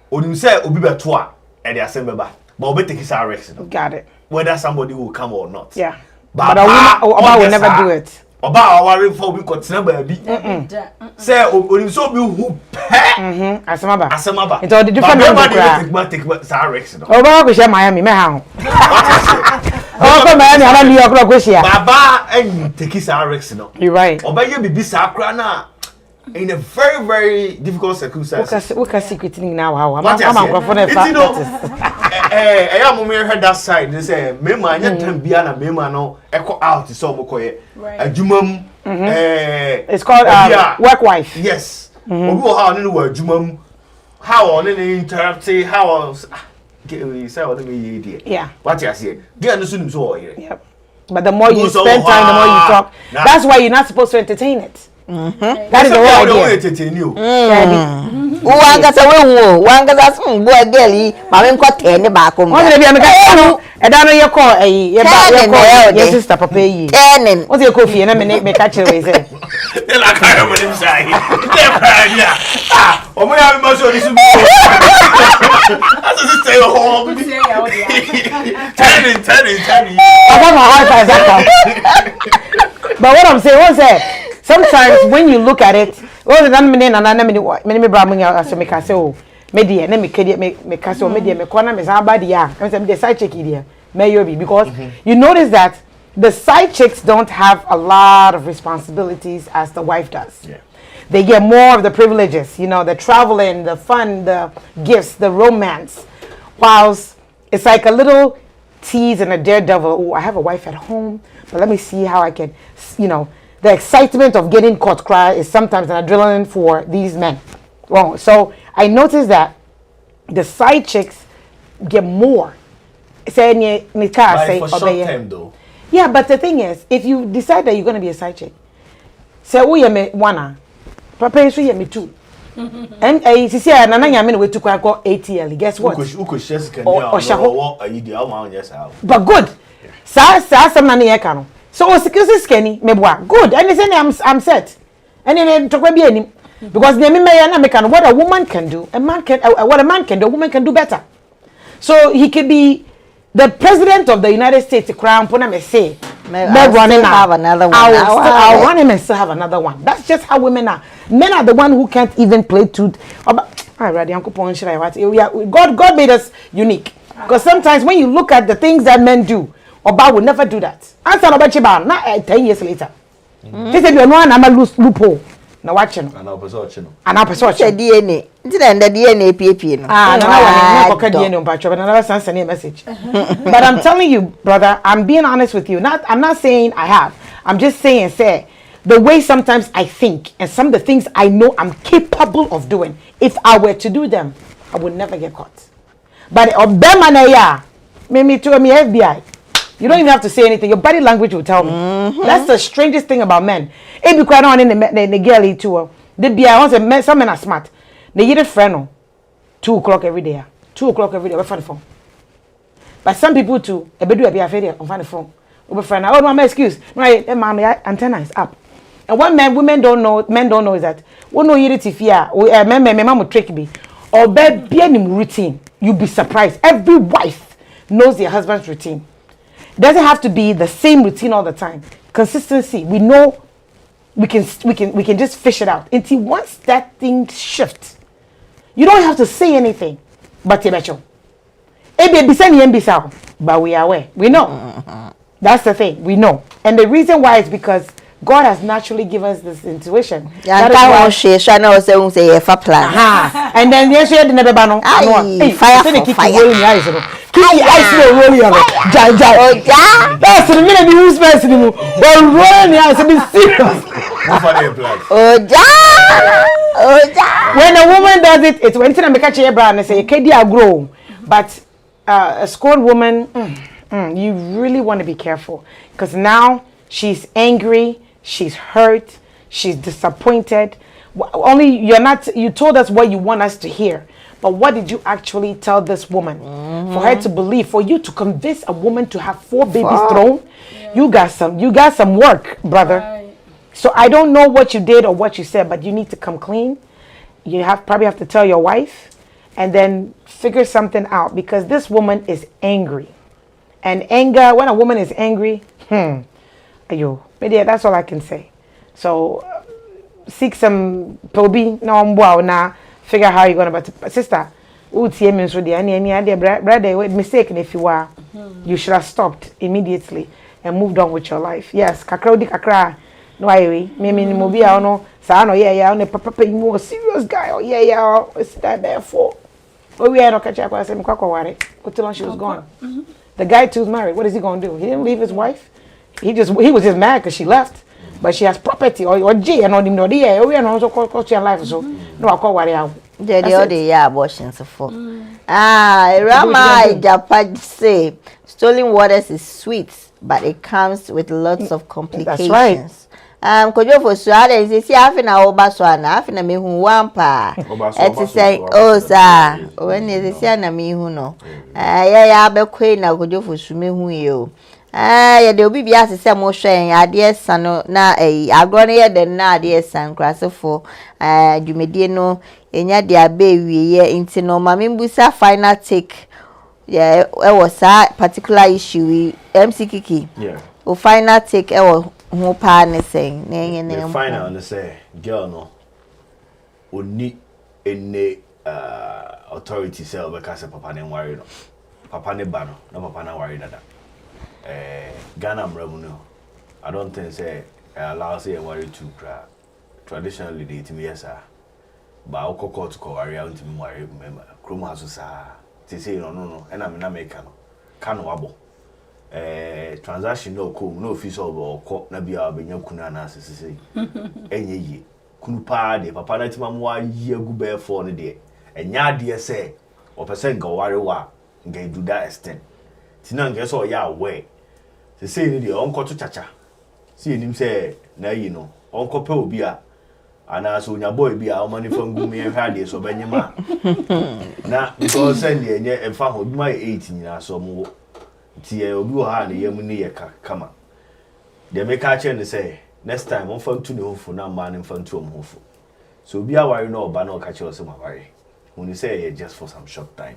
When you say Ubi Toa and they are saying, but we take his arrest. Got it. Whether somebody will come or not. Yeah. But a woman will never do it. About our worry for we continue baby. Say, when you saw me who pay. Asamaba. It's all the different take arrest. Oh, we share Miami, Mahon. Oh, Miami, I don't New York, Russia. Baba, and take his arrest. You're right. Obey you be Sakrana in a very, very difficult circumstance. What a secret thing now? How I'm I am heard that side. They say, Mema, I can't be an Mema no echo out to some Mokoye. A Jumum, it's called work wife. Yes. How in the word Jumum, how on any interrupt say, how we say, what me idiot. Yeah. What you say? Get understood so. Yep. But the more you spend time, the more you talk. That's why you're not supposed to entertain it. That is the whole idea. Entertain you. Wangasa we wangasa some boy girl ma me nko ten back home. Wọ́n dey be e da no ye call your sister papa yi. Ten. Wọ́n dey call fie na me ka kire we say. They la ka yo me say. Dey pra ya. Ah, o mo ya me so ni su. As you say home. Ten. But what I'm saying was that sometimes when you look at it, oh, the many braming as me can say, oh, media, me kid, me castle, media, me corner, me somebody, yeah, and the side chick here, may you be because you notice that the side chicks don't have a lot of responsibilities as the wife does. Yeah. They get more of the privileges, you know, the traveling, the fun, the gifts, the romance, whilst it's like a little tease and a daredevil. Oh, I have a wife at home, but let me see how I can, you know. The excitement of getting caught cry is sometimes an adrenaline for these men. Well, so I noticed that the side chicks get more. Say, for short time though. Yeah, but the thing is, if you decide that you're going to be a side chick, say, oh, you're me one, Papa, you me two. And I see, and I'm going to go ATL. Guess what? But good. Some money so this Kenny, mebwa good. And they say I'm set. And then talk about any because the American what a woman can do, a man can what a man can do, a woman can do better. So he could be the president of the United States, the crown. Put him say, have another one. I'll run him and still have another one. That's just how women are. Men are the one who can't even play two. Alright, Uncle Pon, should I what? God made us unique because sometimes when you look at the things that men do. Oba will never do that. Answer Oba Chiba, not 10 years later. This is the one I'm a loophole. Now watching. And I'll pursue. DNA. Didn't the DNA PP? No, DNA, but I never sent any message. But I'm telling you, brother, I'm being honest with you. I'm not saying I have. I'm just saying, the way sometimes I think and some of the things I know I'm capable of doing, if I were to do them, I would never get caught. But Obemanaya, me to me FBI. You don't even have to say anything. Your body language will tell me. That's the strangest thing about men. It be quite on in the girl too. They be some men are smart. They get a friend 2 o'clock every day. 2 o'clock every day. We find the phone. But some people too. A bedu be afraid on find the phone. We friend. Oh no, my excuse. Right, man, antenna is up. And what men don't know is that we know you if fear. Men will trick me. Or be any routine. You'll be surprised. Every wife knows their husband's routine. Doesn't have to be the same routine all the time. Consistency. We know we can just fish it out. Until once that thing shifts, you don't have to say anything. But but we are aware. We know. That's the thing. We know. And the reason why is because God has naturally given us this intuition. That is why she trying to say for plan. And then yes, you had never ban on fire for fire. Kiki ice no rolling on it. That's the minute you use person anymore. Well, rolling the ice, be serious. When a woman does it, it's when you catch your brand and say, "Kedi I grow," but a scorned woman, you really want to be careful because now she's angry. She's hurt. She's disappointed. Only you told us what you want us to hear. But what did you actually tell this woman? For her to believe, for you to convince a woman to have 4 babies thrown, you got some work, brother. Right. So I don't know what you did or what you said, but you need to come clean. You probably have to tell your wife and then figure something out because this woman is angry. And anger, when a woman is angry, that's all I can say. So seek some probi now figure how you're gonna sister. Brother, mistake if you are, you should have stopped immediately and moved on with your life. Yes, kakra. No way. Me mobile no. Sa no no papa you more serious guy. Oh it's that therefore. Oh we are no catch up. I said until she was gone. The guy too's married. What is he gonna do? He didn't leave his wife. He was just mad because she left. But she has property or G and all them no there. We are also cost your life so. No I call worry out. The other abortions for. Rama Japan say stolen waters is sweet, but it comes with lots of complications. That's right. Kojo for suade is see half na oba so na half na me hu wampa. Et say oh sir, when is see na me hu no. Ya be kwai na kojo for su me hu yo. Ya de obi bia se mo hwen ade san no na agro no ye de na ade san krasefo dwumedie no enya de abewie ye inti no ma membusa final take yeah it was a particular issue MC Kiki o final take ho pa ne sen the final ne say girl no oni ene authority say obeka say papa ne worry no papa ne ba no na papa na worry dada Ghana mramuno I don't think say allow say worry too cra traditionally they timi yes ba o court ko worry out timi worry remember krom haso sa ti say no and am na make no ka no wabo transaction no ko no official ko na bia obenya kunu ana asese enye yi kunu pa de papa na tima mo ayi agu be for ne de enya de say o person go worry wa ngai do that extent tina ngai so ya aware say ni de onko to chacha see enim say na yi no onko pe obi a ana so nya boy bi a o mani fangu me hwa de so banyema na because send de enye emfa ho bi ma 8 nyina so mo ti e obi wo ha na yam ni ye kama de me ka che ne say next time on fantu ne hofu na ma ne fantu om hofu so obi a wari no oba na o ka che o se ma wari when say just for some short time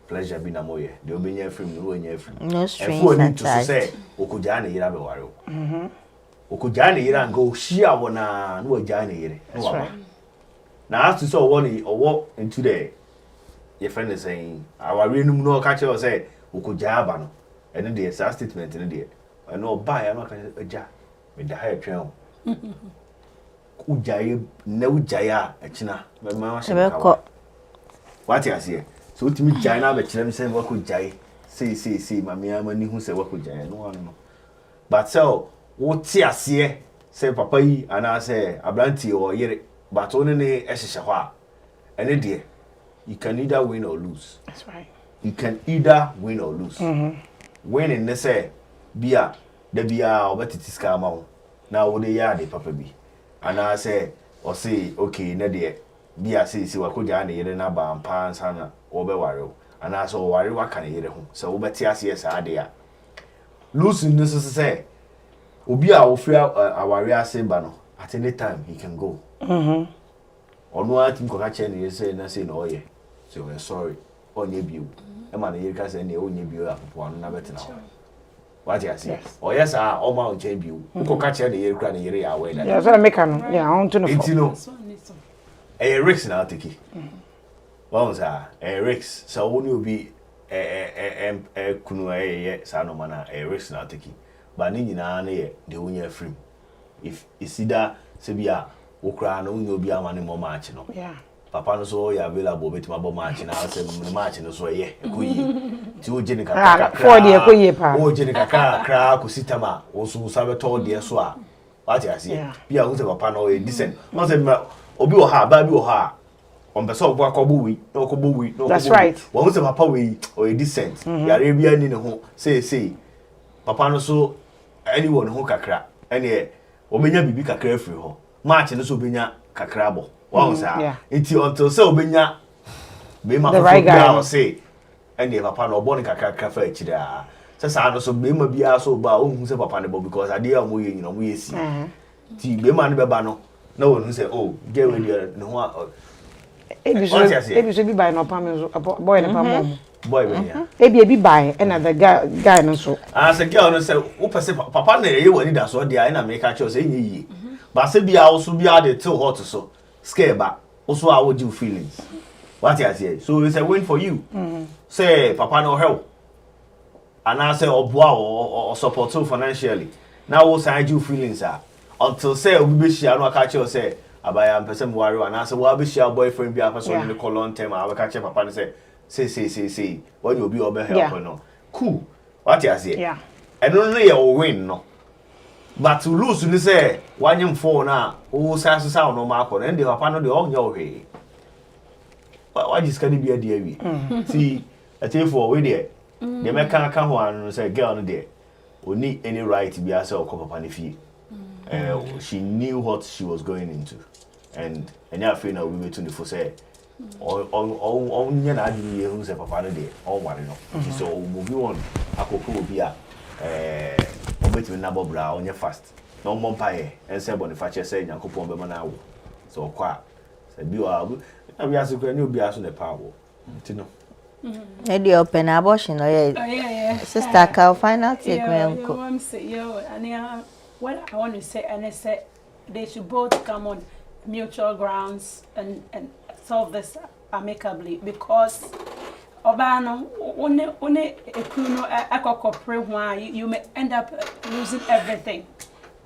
pleasure be na moye de obenya film no anya film no strings attached to say okuja na yira be ware okuja na yira ngo hia wona no oja na yire na as to so woni owo into the your friend is saying our renum no catch you say okuja aba no ene de sa statement ne de no buy am ka oja me da ha twen ujaye na ujaya akina me ma wa what you say so ultimi jai na be kirem say wako jai say mami amani hu say wako jai no but so wo ti ase say papa yi ana say abranti o yere but one ne ehihye ho a ene de you can either win or lose. That's right. You can either win or lose. Winning ne say bia da bia obetiti ska ma wo na wo de ya de papa bi ana say o say okay ne de bia say wako jai na yere na ba ampa sana obe ware ana so ware waka ne yere ho so wo beti ase esa ade a losing this is say obi a wo free aware ase ba no at any time he can go onu atim ko ka che ne say na say no oye so we're sorry onye biu e ma na yere ka say ne onye biu apopo anu na beti na What you say? Oh yes, all my champion. Who catch any year crying year away. Yeah, so I make an yeah, I want to know. It's no. A Rex now take. Well, sir, a Rex. So when you be a kunu a sanomana a Rex now take. But nini na ne the unya free. If isida sebia ukra no unyo bi amane mo match no. Yeah. Papa no so ya available beti mabo match na say the match no so ye ekoyi. Ti o je ni kaka. For the ekoyi pa. O je ni kaka kra ko sitama o so sabe to de so a. What you see? Bia hu say papa no e decent. No say obi o ha ba bi o ha. On be so gbo akobo wi, no akobo wi, no. That's right. Won say papa we o e decent. Ya re bia ni ne ho say papa no so anyone who kakra ene obenya bibi kakra afiri ho match no so obenya kakra bo won say enti until say obenya be ma for down say ene papa no obo ne kakra fa akire a say sa no so be ma bia so ba ohun say papa ne bo because ade a mo ye nyina mo ye si ti be ma ne be ba no na won say oh get we there ne ho ebi so bi by no pam boy ne pam boy we ya ebi buy and the guy no so as a girl no say wo pese papa na ye wani da so dia na make catch say nye yi ba se bia wo so bia de till hot so scare ba wo so a wo give feelings what you say so it's a win for you say papa no help and I say oboa or support you financially now wo say give feelings until say obi be share no catch you say abaya mpese mo worry and I say wo be share boyfriend bia person in the long term I catch papa and say when you be over help no cool what you say yeah and no you win no but to lose ni say one him for na o say so no mark on and the papa no dey all your way why just can be a dear we see I tell you for we there the make can ho an say girl no there only any right to be herself papa ni fie she knew what she was going into and I feel now we were 24 say on nya na adi ye hu se papa no de all worry no so move on akoko obi a obetimi na bobra onye fast no mo mpae en se boniface se yakopon be mana wo so kwa se bi o na bi aso kwa ni obi aso ne pa wo ti no Edi open abortion or yeah. Sister Cal final take me uncle. What I want to say and I say they should both come on mutual grounds and solve this amicably because Obano one you may end up losing everything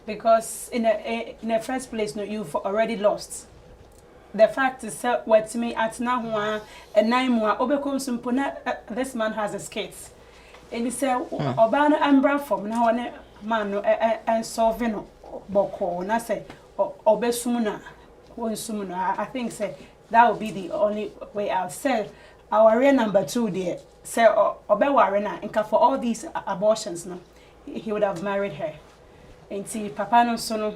because in the first place no you've already lost. The fact is what me at now and 9 more obekom simpona this man has escaped. And he said Obano ambra from now on man and solving boko and I say obesumuna I think say that would be the only way I'll say our real number 2 there. Say Obewarena and for all these abortions no he would have married her. And see Papa no sono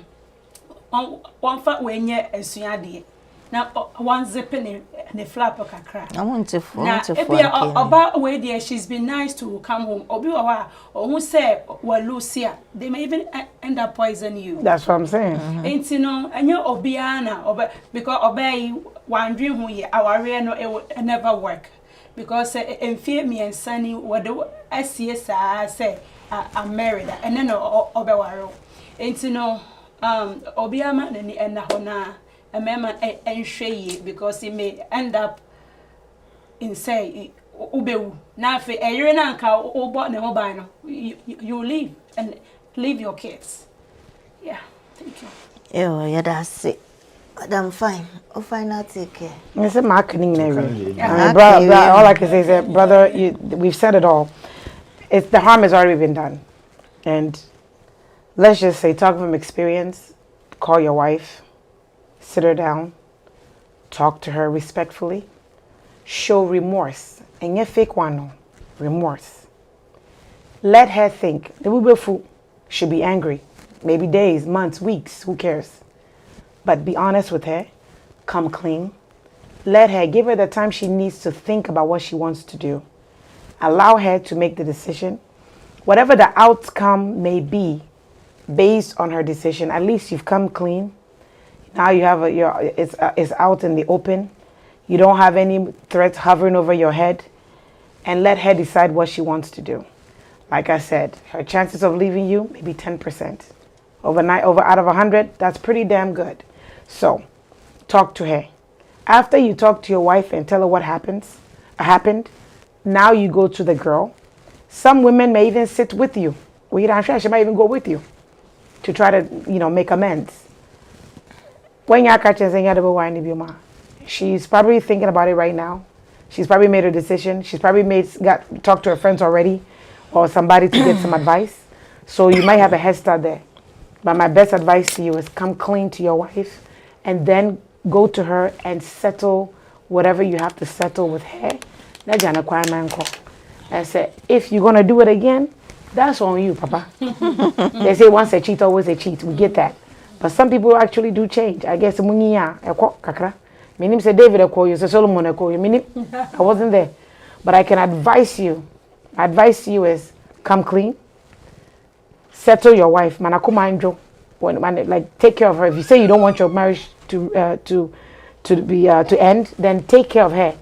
one fat when ye esuade. Now one zipping in the flap of kakra. I want to about way there she's been nice to come home. Obi or who say well Lucia they may even end up poisoning you. That's what I'm saying. Ain't you know and you obiana because obey wondering who ye our real no it would never work. Because in fear me and Sunny what the SCS I say I'm married and then obewaro. Ain't you know obiama and na hona a man and shay because he may end up in say ubeu na fe a year and cow or bought no mobile you leave and leave your kids. Yeah, thank you. Yeah, that's it. But I'm fine. I'll find out take care. It's a marketing brother, all I can say is that brother we've said it all. It's the harm has already been done. And let's just say talk from experience, call your wife. Sit her down, talk to her respectfully, show remorse, and your fake one, no, remorse. Let her think. The Wubefu should be angry, maybe days, months, weeks, who cares? But be honest with her, come clean. Let her, give her the time she needs to think about what she wants to do. Allow her to make the decision. Whatever the outcome may be, based on her decision, at least you've come clean. Now you have it's out in the open. You don't have any threats hovering over your head, and let her decide what she wants to do. like I said, her chances of leaving you maybe 10%. Overnight, over out of 100, that's pretty damn good. So, talk to her. After you talk to your wife and tell her what happened, now you go to the girl. Some women may even sit with you. She might even go with you to try to, make amends. When you're catching she's probably thinking about it right now. She's probably made a decision. She's probably talked to her friends already or somebody to get some advice. So you might have a head start there. But my best advice to you is come clean to your wife and then go to her and settle whatever you have to settle with her. And say, if you're going to do it again, that's on you, Papa. They say once a cheat, always a cheat. We get that. But some people actually do change. I guess Minim say David I call you, say Solomon I call you. I wasn't there. But I can advise you. My advice to you is come clean. Settle your wife. Manako like take care of her. If you say you don't want your marriage to end, then take care of her.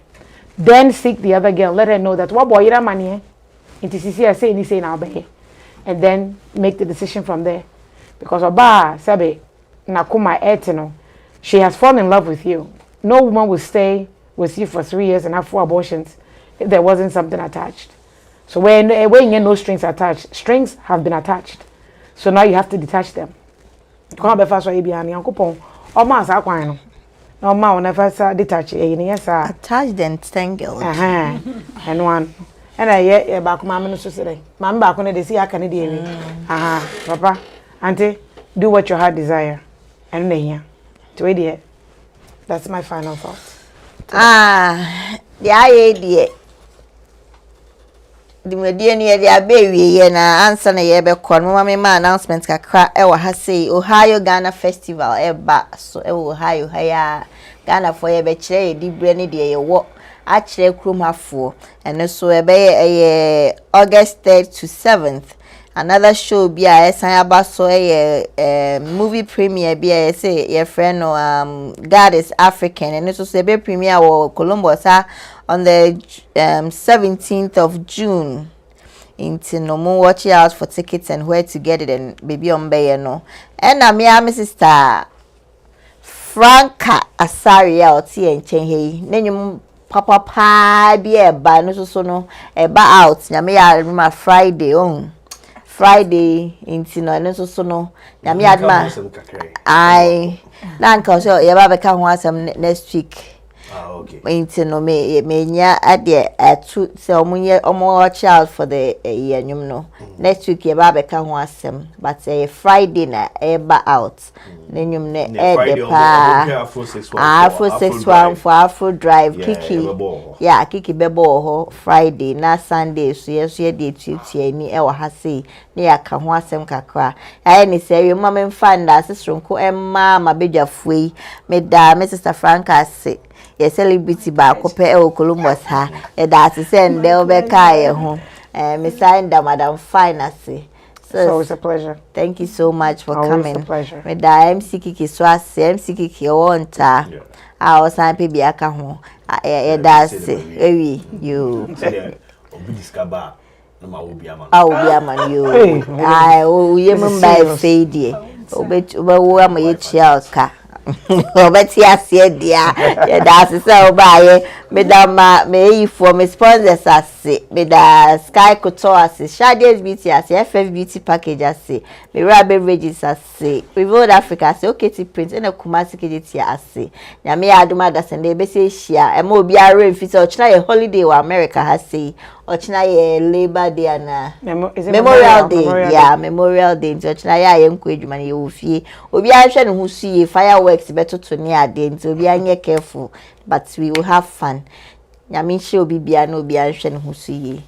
Then seek the other girl. Let her know that what boy money. It is easy. I say any say now, and then make the decision from there. Because Oba Sabe Nakuma Etino, she has fallen in love with you. No woman will stay with you for 3 years and have 4 abortions if there wasn't something attached. So when no strings attached, strings have been attached. So now you have to detach them. Attached and tangled. And one. And I back mamma no say. Mam back on the see I can do. Papa, auntie, do what your heart desire. And here. To idiot. That's my final thought. The idea. The media near the baby na answer na yebe kon mama ma announcement kakra e wa ha say Ohio Ghana Festival eba so e Ohio haya Ghana for yebe kire di bre ne de ye wo a kire krom hafo ene so ebe August 3rd to 7th. Another show be a aba so movie premiere be a say your friend God is African and so be premiere or Columbus on the 17th of June. Into no more watch out for tickets and where to get it and baby on bay no. And my sister Franca Asaria or T and Chen then papa pa be a ba no so no e ba out na me remember Friday on. Friday into no so no na me adma I na nka so ye ba be ka ho asem next week. Okay. Into no me nya ade atu se omo child for the year nyum no next week ye ba be ka ho asem but Friday na e ba out nyum ne e de pa Afro 614 for Afro Drive Kiki Kiki bebo ho Friday na Sunday so ye de tutu ani e wa ha sei ne ya ka ho asem kakra aye ni say you mama mfanda sisronko emma mabedwafuei me da me sister Franca say ye celebrity ba ko pe e Columbus ha e da se send de obeka ye ho me sign da Madam Finance. So it's a pleasure. Thank you so much for coming. It's a pleasure. Me da MC Kiki so ase MC Kiki wonta a o san pe bia ka ho e da se ewi you obi discover no ma obi ama obi ama you ai o ye mumbai fade obi wo ama ye chia ka obeti ase dia ye da se obaye me da ma me yi for me sponsors ase me da Sky Couture ase Shades Beauty ase FF Beauty package ase me Rare Beverages ase Revolt Africa ase OKT Print and Kumasi KDT ase nya me aduma da sende be se hia e ma obi are fit o china ye holiday wa America ase o china ye Labor Day na Memorial Day yeah Memorial Day o china ye enko edwuma ye wo fie obi a hwe ne ho su ye fireworks beto to ne ade nti obi anye careful but we will have fun. Nyame hye obi bia na obi a hwe ne ho su ye.